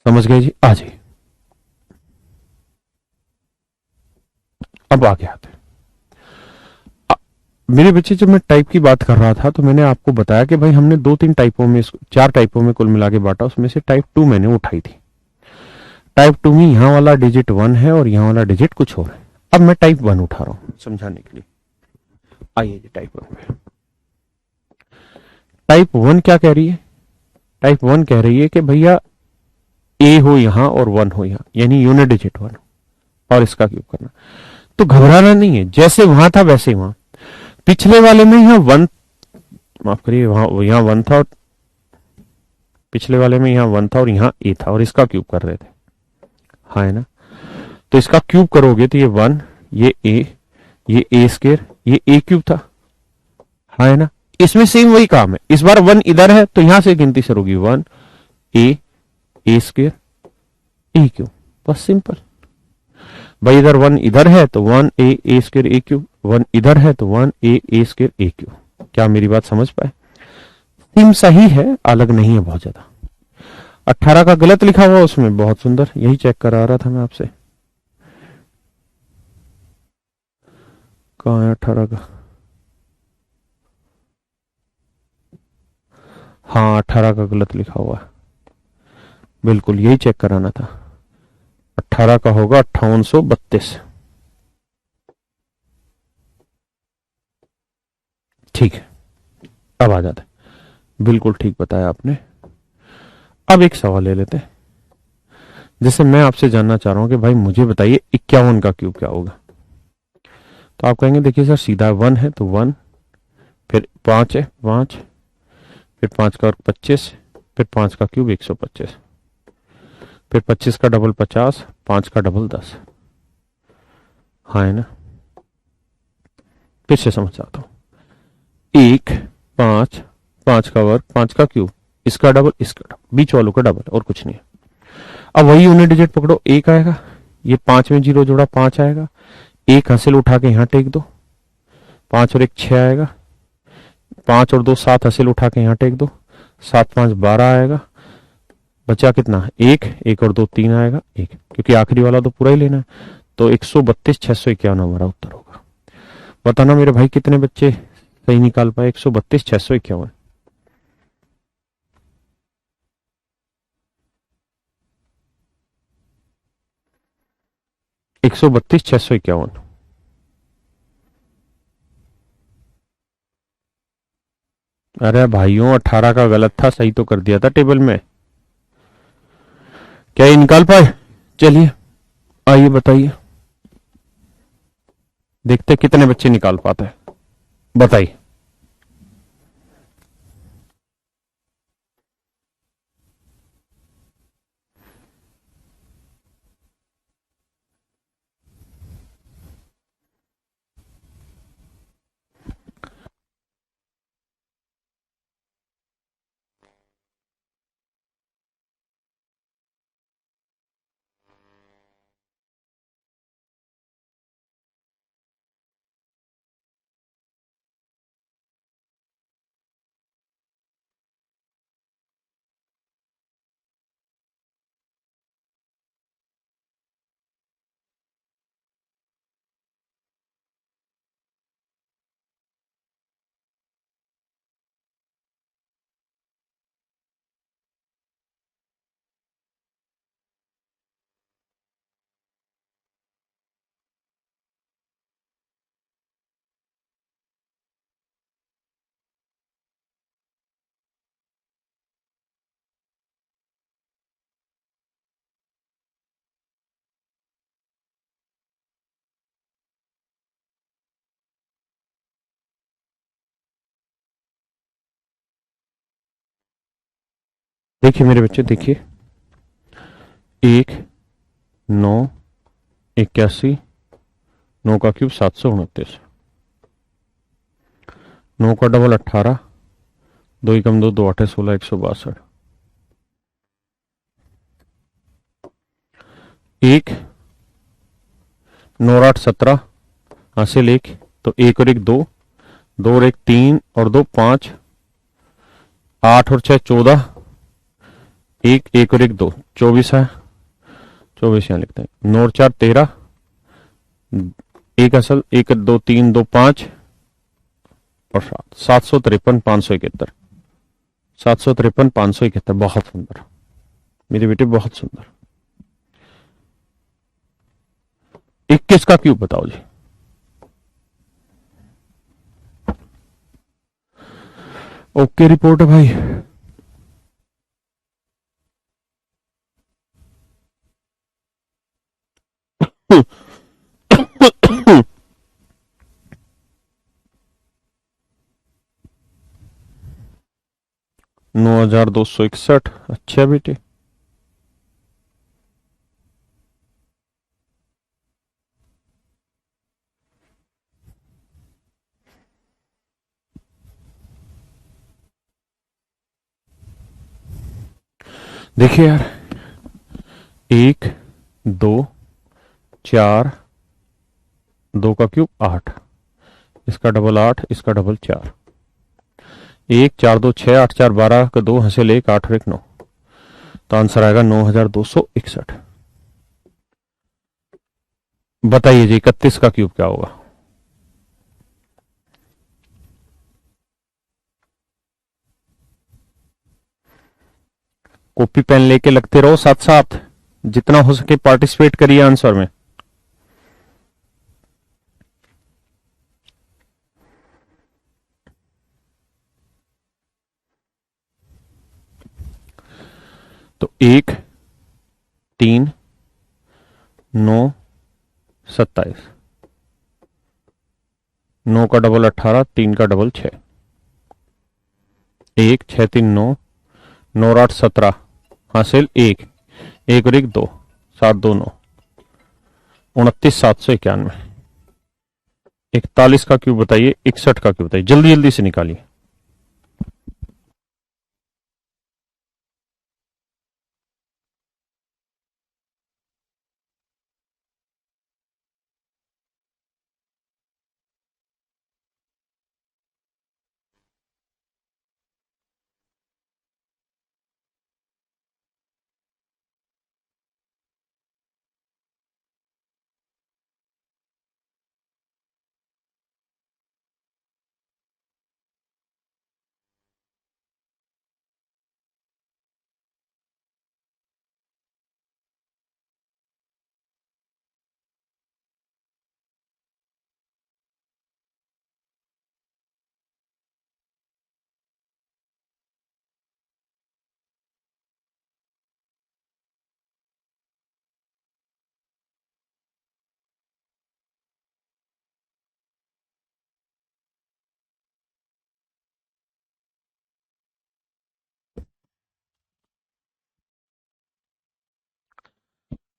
समझ गए जी, आ जाइए। अब आगे आते हैं। मेरे बच्चे, जब मैं टाइप की बात कर रहा था तो मैंने आपको बताया कि भाई हमने 2-3 टाइपों में, 4 टाइपों में कुल मिला के बांटा, उसमें से टाइप 2 मैंने उठाई थी। टाइप 2 में यहां वाला डिजिट 1 है और यहां वाला डिजिट कुछ और है। अब मैं टाइप 1 उठा रहा हूं समझाने के लिए। आइए जी टाइप 1 में। टाइप 1 क्या कह रही है? टाइप 1 कह रही है कि भैया ए हो यहां और 1 हो यहां, यानी यूनिट डिजिट 1 हो, और इसका क्यूब करना। तो घबराना नहीं है, जैसे वहां था वैसे वहां। पिछले वाले में यहाँ वन, माफ करिए, वहां यहाँ वन था, और पिछले वाले में यहाँ वन था और यहाँ ए था, और इसका क्यूब कर रहे थे, हाँ है ना। तो इसका क्यूब करोगे तो ये वन, ये ए स्क्वायर, ये ए क्यूब था, हाँ है ना। इसमें सेम वही काम है, इस बार वन इधर है तो यहां से गिनती शुरू होगी, वन ए स्क्वायर ए क्यूब, बस सिंपल। भाई इधर वन इधर है तो वन ए स्क्वायर ए क्यूब, वन इधर है तो वन ए स्क्वायर ए क्यूब। क्या मेरी बात समझ पाए? सेम सही है, अलग नहीं है बहुत ज्यादा। 18 का गलत लिखा हुआ उसमें, बहुत सुंदर, यही चेक करा रहा था मैं आपसे। कहाँ है 18 का? हाँ 18 का गलत लिखा हुआ है, बिल्कुल यही चेक कराना था। 18 का होगा 5832। ठीक है, अब आ जाता है, बिल्कुल ठीक बताया आपने। अब एक सवाल ले लेते हैं, जैसे मैं आपसे जानना चाह रहा हूं कि भाई मुझे बताइए 51 का क्यूब क्या होगा। तो आप कहेंगे देखिए सर सीधा वन है तो वन, फिर 5 है 5, फिर 5 का 25, फिर 5 का क्यूब 125, फिर 25 का डबल 50, 5 का डबल 10, हाँ है ना। फिर से समझ आता हूं, 1 5, 5 का वर्ग, 5 का क्यूब, इसका डबल इसका डबल, बीच वालों का डबल, और कुछ नहीं है। अब वही यूनिट डिजिट पकड़ो, 1 आएगा, ये 5 में 0 जोड़ा 5 आएगा, एक हासिल उठा के यहां टेक दो, 5 और 1 6 आएगा, 5 और 2 7 हासिल उठा के यहां टेक दो, 7 5 12 आएगा, बचा कितना, एक और 2 3 आएगा, एक, क्योंकि आखिरी वाला तो पूरा ही लेना है। तो 132 651 हमारा उत्तर होगा। बताना मेरे भाई कितने बच्चे सही निकाल पाए? 132 651। 132 651। अरे भाइयों 18 का गलत था, सही तो कर दिया था टेबल में। क्या ये निकाल पाए? चलिए आइए बताइए, देखते कितने बच्चे निकाल पाते हैं, बताइए। देखिए मेरे बच्चे, देखिए 1 9 81, 9 का क्यूब 729, 9 का डबल 18, 2 एकम 2 2 8 16 162, 1 9 8 17 हासिल 1, तो 1 और 1 2, 2 और 1 3 और 2 5, 8 और 6 14, 1 और 1 2 24 है, 24 यहाँ लिखते हैं, 9 और 4 13, एक असल 1 2 3 2 5 और 7, 753 571, 753 571, बहुत सुंदर मेरे बेटे, बहुत सुंदर। 21 का क्यूब बताओ जी। ओके रिपोर्ट है भाई। 9,261। अच्छा बेटे। देखिए यार, 1, 2, 4, 2 का क्यूब 8, इसका डबल 8, इसका डबल 4। 1, 4, 2, 6, 8, 4, 12 का 2 हासिल 1, 8 और 1 9। तो आंसर आएगा 9,261। बताइए जी 31 का क्यूब क्या होगा? कॉपी पेन लेके लगते रहो साथ साथ, जितना हो सके पार्टिसिपेट करिए आंसर में। तो 1, 3, 9, 27। 9 का डबल 18, 3 का डबल 6। 1, 6, 3, 9, 9 और 8, 17 हासिल 1, 1 और 1 2, 7, 2, 9। 29,791। 41 का क्यूब बताइए, 61 का क्यूब बताइए, जल्दी जल्दी से निकालिए।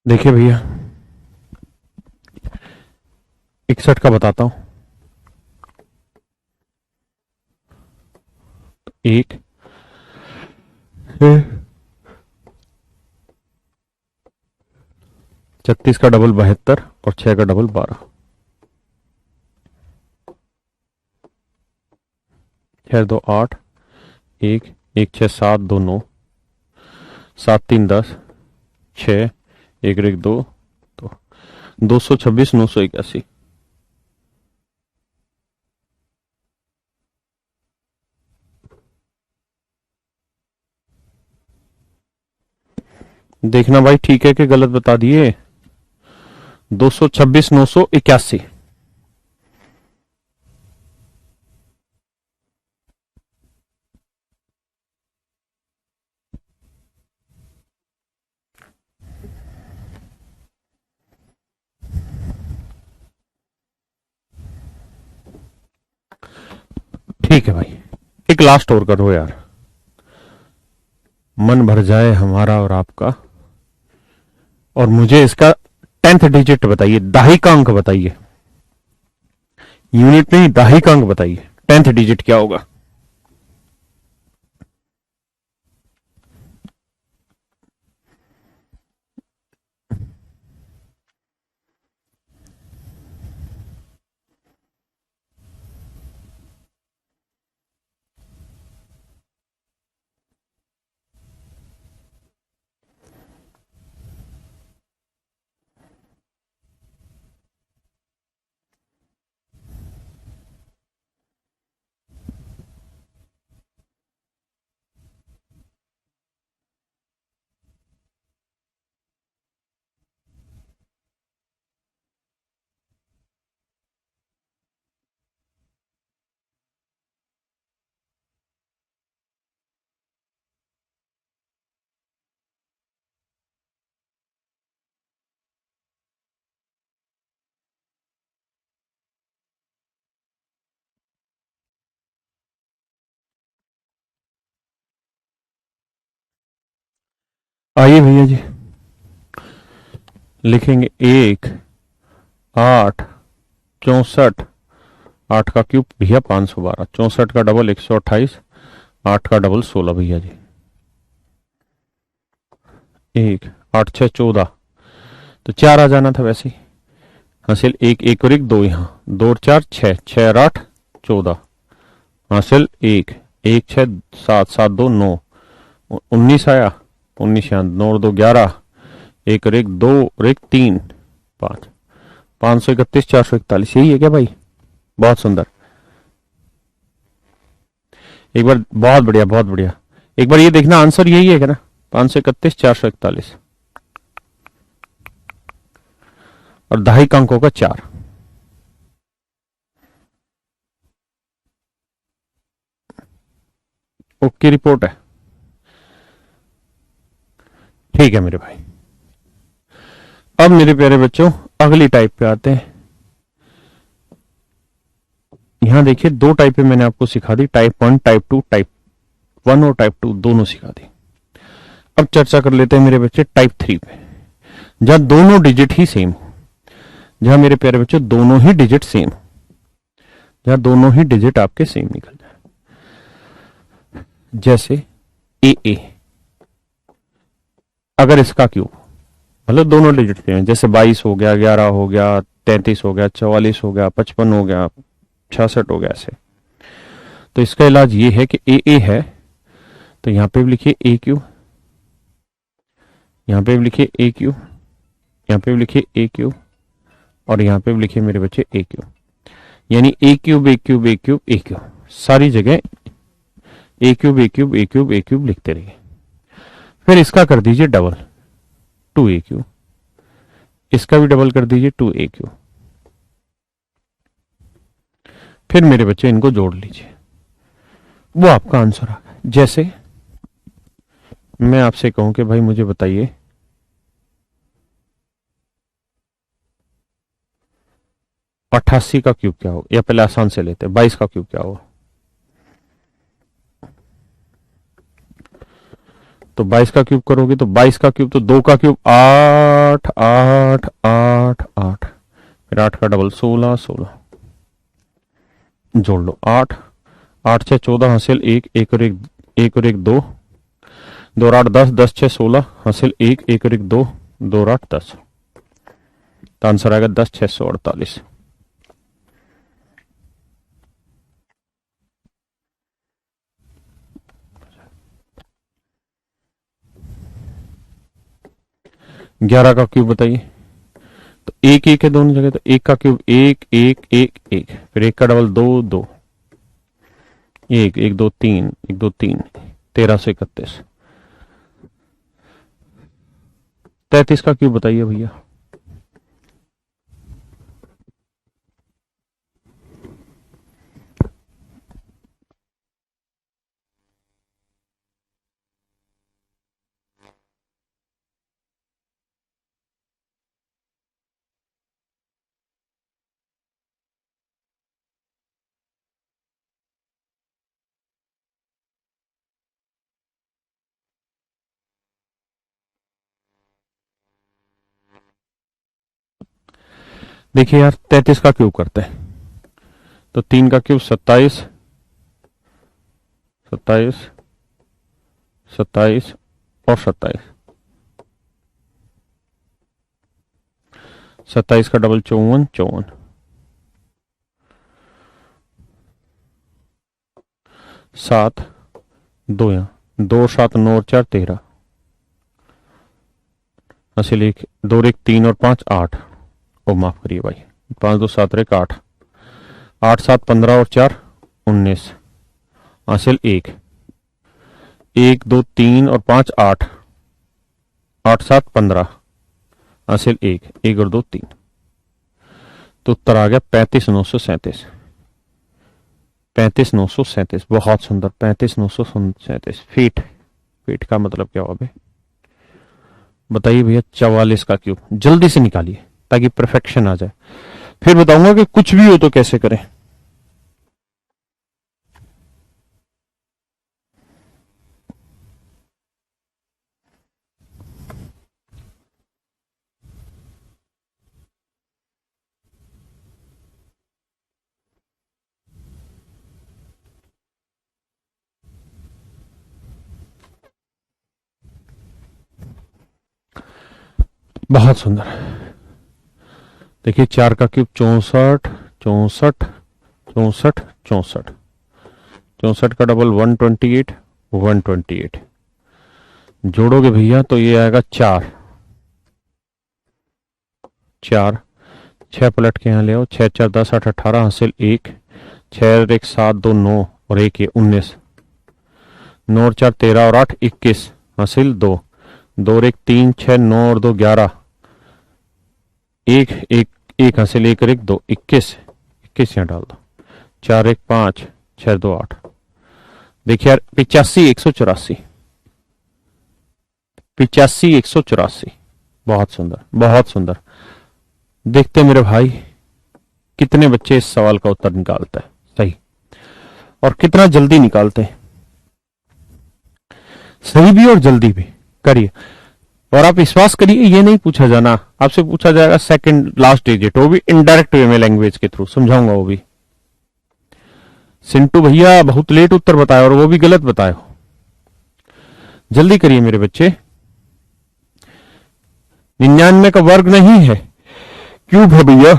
देखिए भैया, 61 का बताता हूं। 1, 36 का डबल 72 और 6 का डबल 12। 6, 2, 8, 1, 1, 6, 7, 2, 9, 7, 3, 10, 6, 1 और 1 2, तो 226, 981। देखना भाई ठीक है कि गलत बता दिए। 226, 981। ठीक है भाई, एक लास्ट और करो यार, मन भर जाए हमारा और आपका। और मुझे इसका 10th डिजिट बताइए, दाही का अंक बताइए, यूनिट नहीं दाही का अंक बताइए, 10th डिजिट क्या होगा? आइए भैया जी, लिखेंगे 1 8 64। 8 का क्यूब भैया 512, 64 का डबल 128, 8 का डबल 16 भैया जी। 1 8 6 14, तो 4 आ जाना था वैसे ही। हासिल 1 1 और 1 2, यहाँ 2 और 4 6, 6 और 8 14, हासिल 1 1 6 7 7 2 9, 19 आया। 19 यहाँ 9 और 2 11, 1 और 1 2 और 1 3 5, 531 441, यही है क्या भाई? बहुत सुंदर। एक बार, बहुत बढ़िया बहुत बढ़िया, एक बार ये देखना आंसर यही है क्या ना? 531 441 और दहाई का अंक होगा 4। ओके रिपोर्ट है, ठीक है मेरे भाई। अब मेरे प्यारे बच्चों अगली टाइप पे आते हैं। यहां देखिए, दो टाइपें मैंने आपको सिखा दी, टाइप 1 टाइप 2, टाइप 1 और टाइप 2 दोनों सिखा दी। अब चर्चा कर लेते हैं मेरे बच्चे टाइप 3 पे, जहां दोनों डिजिट ही सेम, जहां मेरे प्यारे बच्चों दोनों ही डिजिट सेम, जहां दोनों ही डिजिट आपके सेम निकल जाए। जैसे ए, अगर इसका क्यूब, मतलब दोनों डिजिट सेम है, जैसे 22 हो गया, 11 हो गया, 33 हो गया, 44 हो गया, 55 हो गया, 66 हो गया, ऐसे। तो इसका इलाज ये है कि ए है तो यहां पे भी लिखिए ए क्यूब, यहां पे भी लिखिए ए क्यूब, यहां पे भी लिखिए ए क्यूब, और यहां पे भी लिखिए मेरे बच्चे ए क्यूब। यानी ए क्यूब ए क्यूब ए क्यूब ए क्यूब, सारी जगह ए क्यूब ए क्यूब ए क्यूब ए क्यूब लिखते रहिए। फिर इसका कर दीजिए डबल, 2 ए क्यूब, इसका भी डबल कर दीजिए 2 ए क्यूब। फिर मेरे बच्चे इनको जोड़ लीजिए, वो आपका आंसर आ गया। जैसे मैं आपसे कहूं कि भाई मुझे बताइए 88 का क्यूब क्या हो, या पहले आसान से लेते हैं, 22 का क्यूब क्या हो। तो 22 का क्यूब करोगे तो 22 का क्यूब, तो 2 का क्यूब 8 8 8 8, फिर 8 का डबल 16 16, जोड़ लो 8 8 6 14, हासिल 1 1 और 1 1 और 1 2, 2 और 8 10 10 6 16, हासिल 1 1 और 1 2, 2 और 8 10, तो आंसर आएगा 10 648। ग्यारह का क्यूब बताइए, तो एक एक है दोनों जगह, तो एक का क्यूब 1 1 1 1, फिर एक का डबल 2 2, 1 1 2 3 1 2 3, 1331। 33 का क्यूब बताइए भैया। देखिए यार, 33 का क्यूब करते हैं, तो 3 का क्यूब 27 27 27 और 27, 27 का डबल 54 54, 7 2, यहाँ 2 7 9 और 4 13, हासिल 1 2 और 1 3 और 5 8, ओ माफ करिए भाई, 5 2 7 और 1 8, 8 7 15 और 4 19, हासिल 1 1 2 3 और 5 8, 8 7 15, हासिल 1 1 और 2 3, तो उत्तर आ गया 35 937। 35 937, बहुत सुंदर, 35 937 फीट। फीट का मतलब क्या होगा? बताइए भैया। 44 का क्यूब जल्दी से निकालिए ताकि परफेक्शन आ जाए, फिर बताऊंगा कि कुछ भी हो तो कैसे करें। बहुत सुंदर। देखिए 4 का क्यूब 64, 64, 64, 64, 64 का डबल 128, 128 जोड़ोगे भैया तो ये आएगा 4, 4, 6 पलट के यहाँ ले आओ, 6 4 10 8 18 हासिल 1, 6 और 1 7 2 9 और 1 ये 19, 9 और 4 13 और 8 21 हासिल 2, 2 और 1 3 6 9 और 2 11, 1 1 1 हासिल 1 और 1 2 21, 21 यहाँ डाल दो, 4 1 5 6 2 8। देखिए यार 85 184, 85 184, बहुत सुंदर बहुत सुंदर। देखते मेरे भाई कितने बच्चे इस सवाल का उत्तर निकालते हैं सही, और कितना जल्दी निकालते हैं, सही भी और जल्दी भी। करिए, और आप विश्वास करिए ये नहीं पूछा जाना, आपसे पूछा जाएगा सेकंड लास्ट डिजिट, वो भी इनडायरेक्ट वे में लैंग्वेज के थ्रू समझाऊंगा वो भी। सिंटू भैया बहुत लेट उत्तर बताए और वो भी गलत बताए हो, जल्दी करिए मेरे बच्चे। 99 का वर्ग नहीं है, क्यूब है भैया।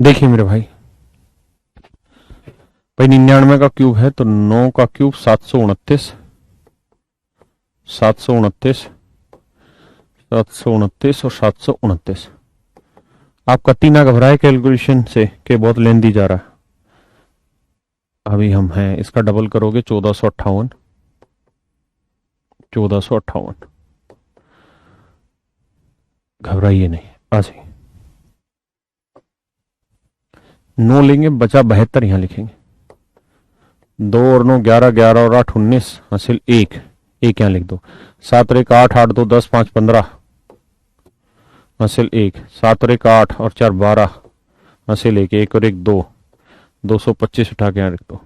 देखिए मेरे भाई, भाई 99 का क्यूब है तो 9 का क्यूब 729, 729, 729 और 729। आपका तीना घबराए कैलकुलेशन से के बहुत लेंदी जा रहा है। अभी हम हैं, इसका डबल करोगे 1458, 1458। घबराइए नहीं, आ जाइए। 9 लेंगे, बचा 72 यहां लिखेंगे, 2 और 9 11, 11 और 8 19 हासिल 1, 1 यहां लिख दो, 7 और 1 8, 8 2 10 5 15 हासिल 1, 7 और 1 8 और 4 12 हासिल 1, 1 और 1 2, 225 उठा के यहां लिख दो,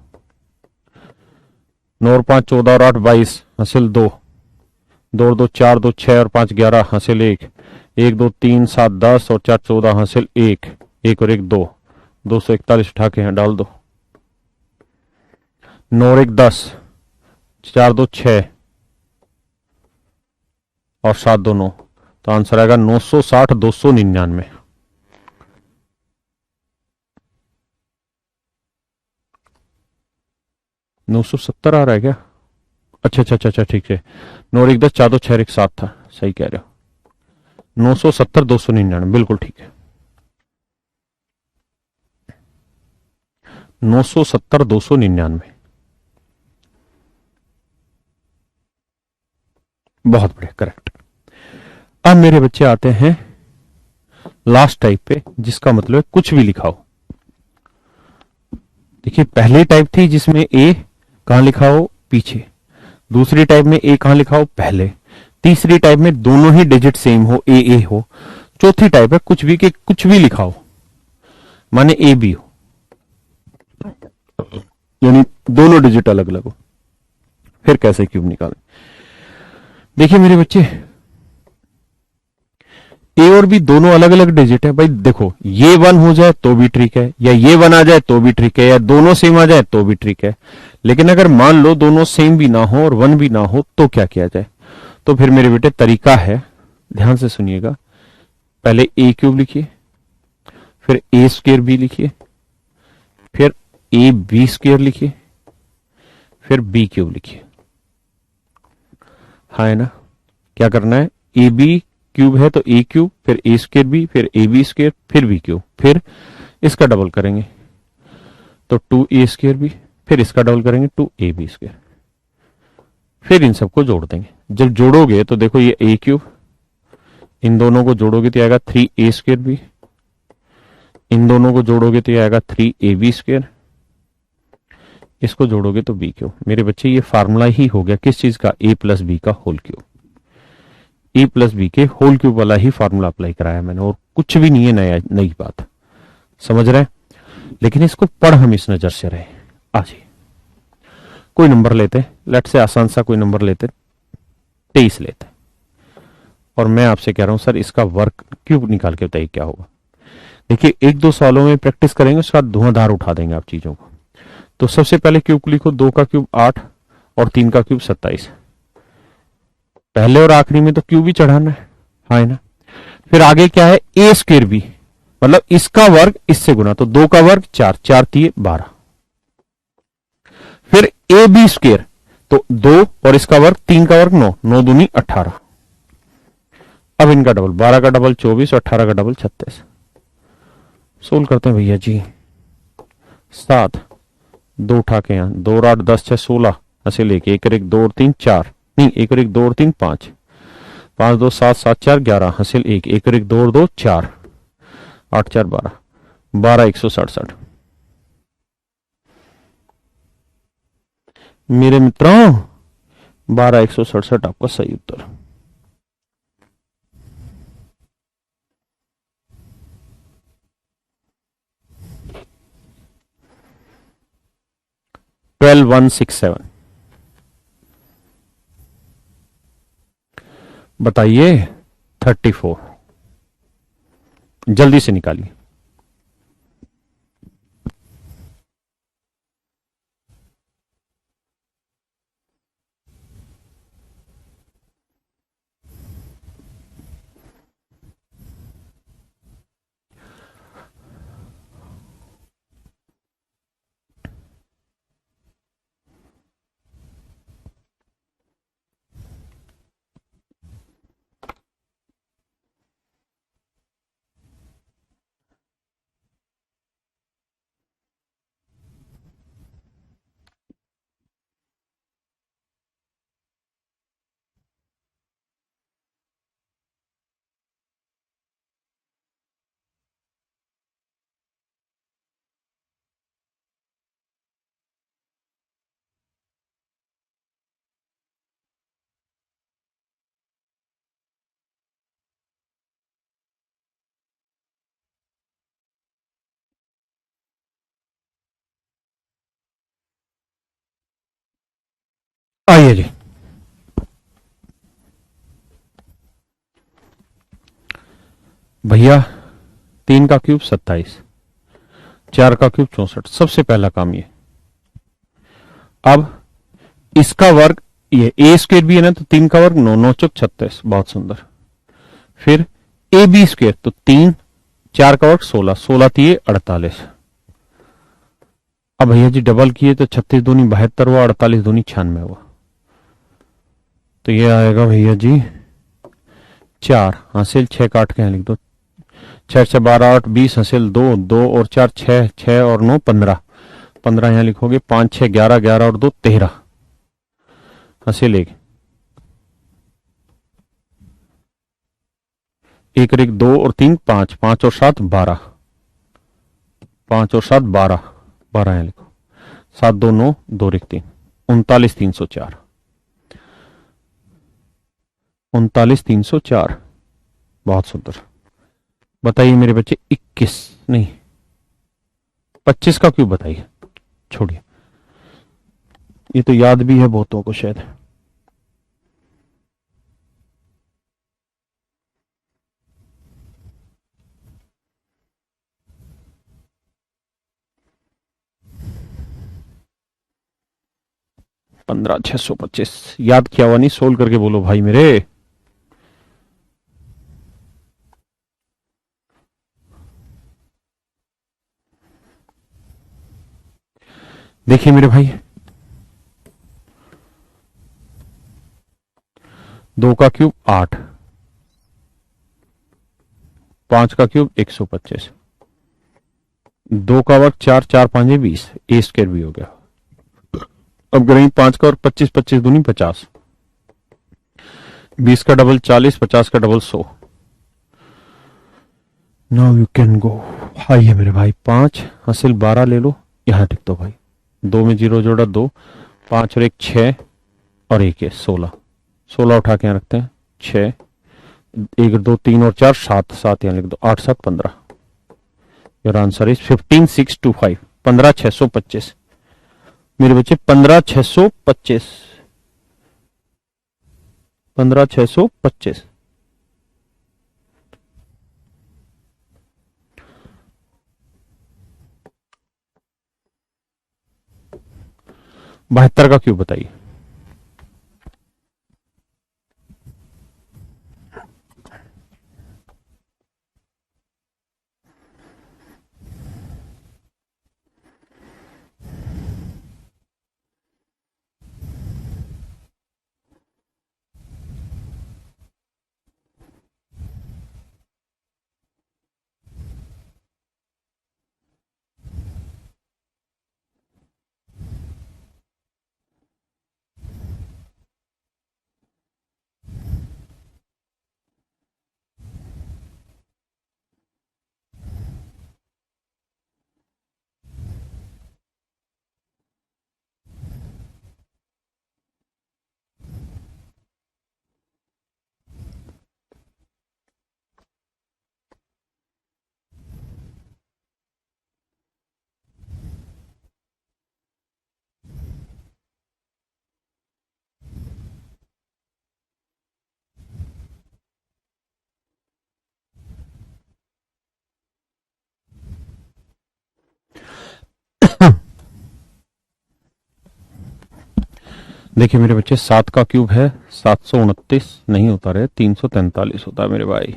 9 और 5 14 और 8 22 हासिल 2, 2 और 2 4 2 6 और 5 11 हासिल 1, 1 2 3 7 10 और 4 14 हासिल 1, 1 और 1 2, 241 उठा के यहां डाल दो, 9 और 1 10, 4 2 6 और 7 2 9, तो आंसर आएगा 960 299। नौ सौ सत्तर आ रहा है क्या? अच्छा अच्छा अच्छा अच्छा ठीक है, 9 और 1 10, 4 2 6 1 7 था, सही कह रहे हो, 970 299 बिल्कुल ठीक है, 970 299, बहुत बढ़िया, करेक्ट। अब मेरे बच्चे आते हैं लास्ट टाइप पे, जिसका मतलब है कुछ भी लिखाओ। देखिए पहली टाइप थी जिसमें ए कहां लिखा हो पीछे, दूसरी टाइप में ए कहां लिखा हो पहले, तीसरी टाइप में दोनों ही डिजिट सेम हो, ए हो, चौथी टाइप है कुछ भी के कुछ भी लिखा हो, माने ए बी हो, यानी दोनों डिजिट अलग अलग हो। फिर कैसे क्यूब निकालें? देखिए मेरे बच्चे, ए और बी दोनों अलग अलग डिजिट है भाई। देखो ये 1 हो जाए तो भी ठीक है, या ये 1 आ जाए तो भी ठीक है, या दोनों सेम आ जाए तो भी ठीक है। लेकिन अगर मान लो दोनों सेम भी ना हो और 1 भी ना हो तो क्या किया जाए? तो फिर मेरे बेटे तरीका है, ध्यान से सुनिएगा। पहले ए क्यूब लिखिए, फिर ए स्क्वायर बी लिखिए, फिर ए बी स्क्वायर लिखिए, फिर बी क्यूब लिखिए। हाँ है ना? क्या करना है? ए बी क्यूब है तो ए क्यूब, फिर ए स्क्वायर बी, फिर ए बी स्क्वायर, फिर बी क्यूब, फिर इसका डबल करेंगे तो 2a² बी, फिर इसका डबल करेंगे 2ab², फिर इन सबको जोड़ देंगे। जब जोड़ोगे तो देखो ये a क्यूब, इन दोनों को जोड़ोगे तो आएगा 3a² बी, इन दोनों को जोड़ोगे तो आएगा 3ab², इसको जोड़ोगे तो बी क्यूब। मेरे बच्चे ये फार्मूला ही हो गया किस चीज का? a प्लस बी का होल क्यूब। ए प्लस बी के होल क्यूब वाला ही फार्मूला अप्लाई कराया मैंने, और कुछ भी नहीं है नया, नई बात। समझ रहे? लेकिन इसको पढ़ हम इस नजर से रहे। आज कोई नंबर लेते, लेट से आसान सा कोई नंबर लेते, 23 लेते, और मैं आपसे कह रहा हूं सर इसका वर्क क्यूब निकाल के बताइए क्या होगा। देखिए एक दो सवालों में प्रैक्टिस करेंगे, उसके बाद धुआंधार उठा देंगे आप चीजों को। तो सबसे पहले क्यूब को लिखो, 2 का क्यूब 8 और 3 का क्यूब 27। पहले और आखिरी में तो क्यूब ही चढ़ाना है, हाँ है ना? फिर आगे क्या है? a² बी, मतलब इसका वर्ग इससे गुना, तो 2 का वर्ग 4, 4 3 12। फिर ab², तो 2 और इसका वर्ग 3 का वर्ग 9, 9 दूनी 18। अब इनका डबल, 12 का डबल 24 और 18 का डबल 36। सोल्व करते हैं भैया जी। 7 2 उठा के यहां, 2 और 8 10 6 16 ऐसे लेके 1 और 1 2 और 3 4, नहीं 1 और 1 2 और 3 5, 5 2 7 7 4 11 हासिल 1, 1 और 1 2 और 2 4, 8 4 12, 12 167। मेरे मित्रों 12 167 आपका सही उत्तर। ट्वेल्व 167 बताइए। 34 जल्दी से निकालिए। आइए जी, भैया 3 का क्यूब 27, 4 का क्यूब 64। सबसे पहला काम ये, अब इसका वर्ग, ये a² भी है ना, तो 3 का वर्ग 9, 9 चौक 36, बहुत सुंदर। फिर ab², तो 3, 4 का वर्ग 16, 16 3 48। अब भैया जी डबल किए तो 36 दूनी 72 हुआ, 48 दूनी 96 हुआ, तो ये आएगा भैया जी 4 हासिल 6 काट के यहां लिख दो, 6 6 12 8 20 हासिल 2, 2 और 4 6, 6 और 9 15, 15 यहां लिखोगे, 5 6 11, 11 और 2 13 हासिल 1, 1 और 1 2 और 3 5, 5 और 7 12, 5 और 7 12, 12 यहां लिखो, 7 2 9, 2 1 3, 39 304, 39 304। बहुत सुंदर। बताइए मेरे बच्चे 21 नहीं 25 का क्यों बताइए, छोड़िए, ये तो याद भी है बहुतों को शायद। पंद्रह 625 याद किया हुआ नहीं, सोल्व करके बोलो भाई मेरे। देखिए मेरे भाई, 2 का क्यूब 8, 5 का क्यूब 125, 2 का वर्ग 4, 4 5 20, ए स्क्वायर भी हो गया। अब करेंगे 5 का और 25, 25 दूनी 50, 20 का डबल 40, 50 का double 100। Now you can go. आइए मेरे भाई, 5 हासिल 12 ले लो, यहां टिक दो भाई, 2 में 0 जोड़ा 2, 5 और 1 6 और 1 है 16, 16 उठा के यहां रखते हैं, 6 1 2 3 और 4 7, 7 यहां लिख दो, 8 7 15। योर आंसर इज 15625, 15625 मेरे बच्चे, 15625, 15625। बहत्तर का क्यूब बताइए। देखिए मेरे बच्चे, 7 का क्यूब है 729, नहीं होता रहे, 343 होता है मेरे भाई।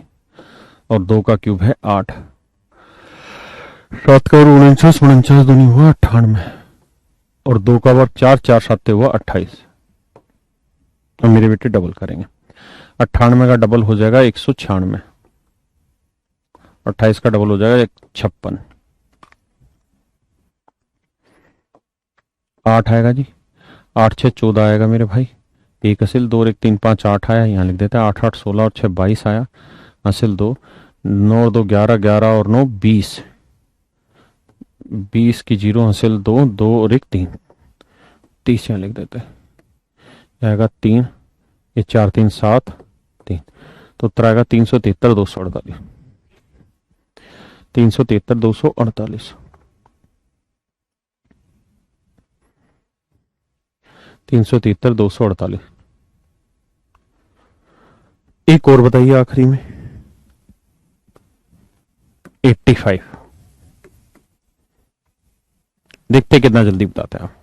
और 2 का क्यूब है 8, 7 का और 49, 49 दूनी हुआ 98, और 2 का वर्ग 4, 4 7 हुआ 28। अब मेरे बेटे डबल करेंगे, 98 का डबल हो जाएगा 196, 28 का डबल हो जाएगा 56, 8 आएगा जी, 8 6 14 आएगा मेरे भाई, 1 हासिल 2 और 1 3 5 8 आया, यहाँ लिख देते हैं 8 8 16 और 6 22 आया, हासिल 2, 9 और 2 11, 11 और 9 20, 20 की 0 हासिल 2, 2 और 1 3, 30 यहाँ लिख देते हैं, आएगा 3, ये 4 3 7 3, तो उत्तर आएगा 373 248, 373 248, 373 248। एक और बताइए आखिरी में, 85। देखते कितना जल्दी बताते हैं आप।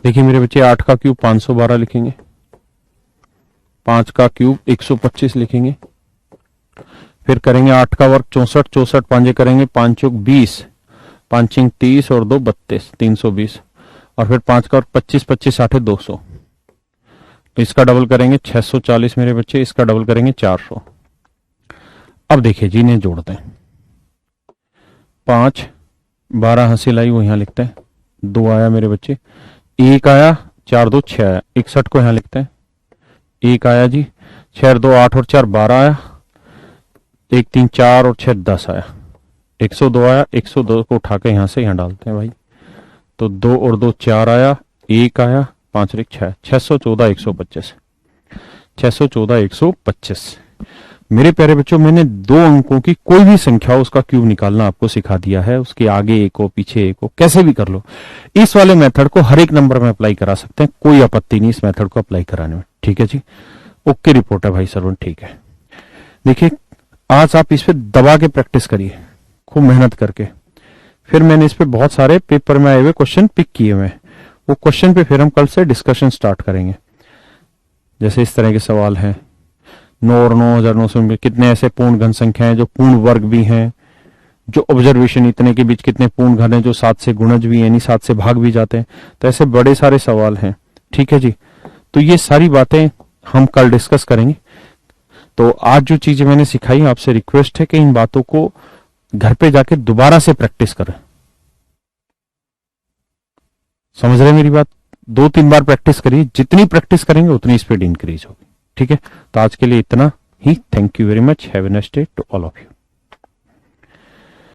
देखिए मेरे बच्चे, 8 का क्यूब 512 लिखेंगे, 5 का क्यूब 125 लिखेंगे, फिर करेंगे 8 का वर्ग 64, 64 पांजे करेंगे, 5 चौक 20, 5 इंक 30 और 2 32, 320, और फिर 5 का वर्ग 25, 25 8 200, इसका डबल करेंगे 640 मेरे बच्चे, इसका डबल करेंगे 400। अब देखिए जी, इन्हें जोड़ते हैं, 5 12 हासिल आई, वो यहां लिखते हैं, 2 आया मेरे बच्चे, 1 आया, 4 2 6 आया, 61 को यहां लिखते हैं, 1 आया जी, 6 2 8 और 4 12 आया, 1 3 4 और 6 10 आया, 102 आया, 102 को उठा के यहां से यहां डालते हैं भाई, तो 2 और 2 4 आया, 1 आया, 5 और 1 6, 614 125, 614 125। मेरे प्यारे बच्चों, मैंने 2 अंकों की कोई भी संख्या हो उसका क्यूब निकालना आपको सिखा दिया है, उसके आगे 1 हो पीछे 1 हो, कैसे भी कर लो। इस वाले मेथड को हर एक नंबर में अप्लाई करा सकते हैं, कोई आपत्ति नहीं इस मेथड को अप्लाई कराने में, ठीक है जी। ओके रिपोर्ट है भाई सरवण, ठीक है। देखिए आज आप इस पे दबा के प्रैक्टिस करिए, खूब मेहनत करके। फिर मैंने इस पे बहुत सारे पेपर में आए हुए क्वेश्चन पिक किए हुए हैं, वो क्वेश्चन पे फिर हम कल से डिस्कशन स्टार्ट करेंगे। जैसे इस तरह के सवाल हैं, 9 और 9900 में कितने ऐसे पूर्ण घन संख्या हैं जो पूर्ण वर्ग भी हैं, जो ऑब्जर्वेशन इतने के बीच कितने पूर्ण घन हैं जो 7 से गुणज भी यानी 7 से भाग भी जाते हैं। तो ऐसे बड़े सारे सवाल हैं, ठीक है जी। तो ये सारी बातें हम कल डिस्कस करेंगे। तो आज जो चीजें मैंने सिखाई, आपसे रिक्वेस्ट है कि इन बातों को घर पे जाके दोबारा से प्रैक्टिस करें। समझ रहे मेरी बात? 2-3 बार प्रैक्टिस करिए, जितनी प्रैक्टिस करेंगे उतनी स्पीड इंक्रीज होगी, ठीक है। तो आज के लिए इतना ही। Thank you very much. Have a nice day to all of you.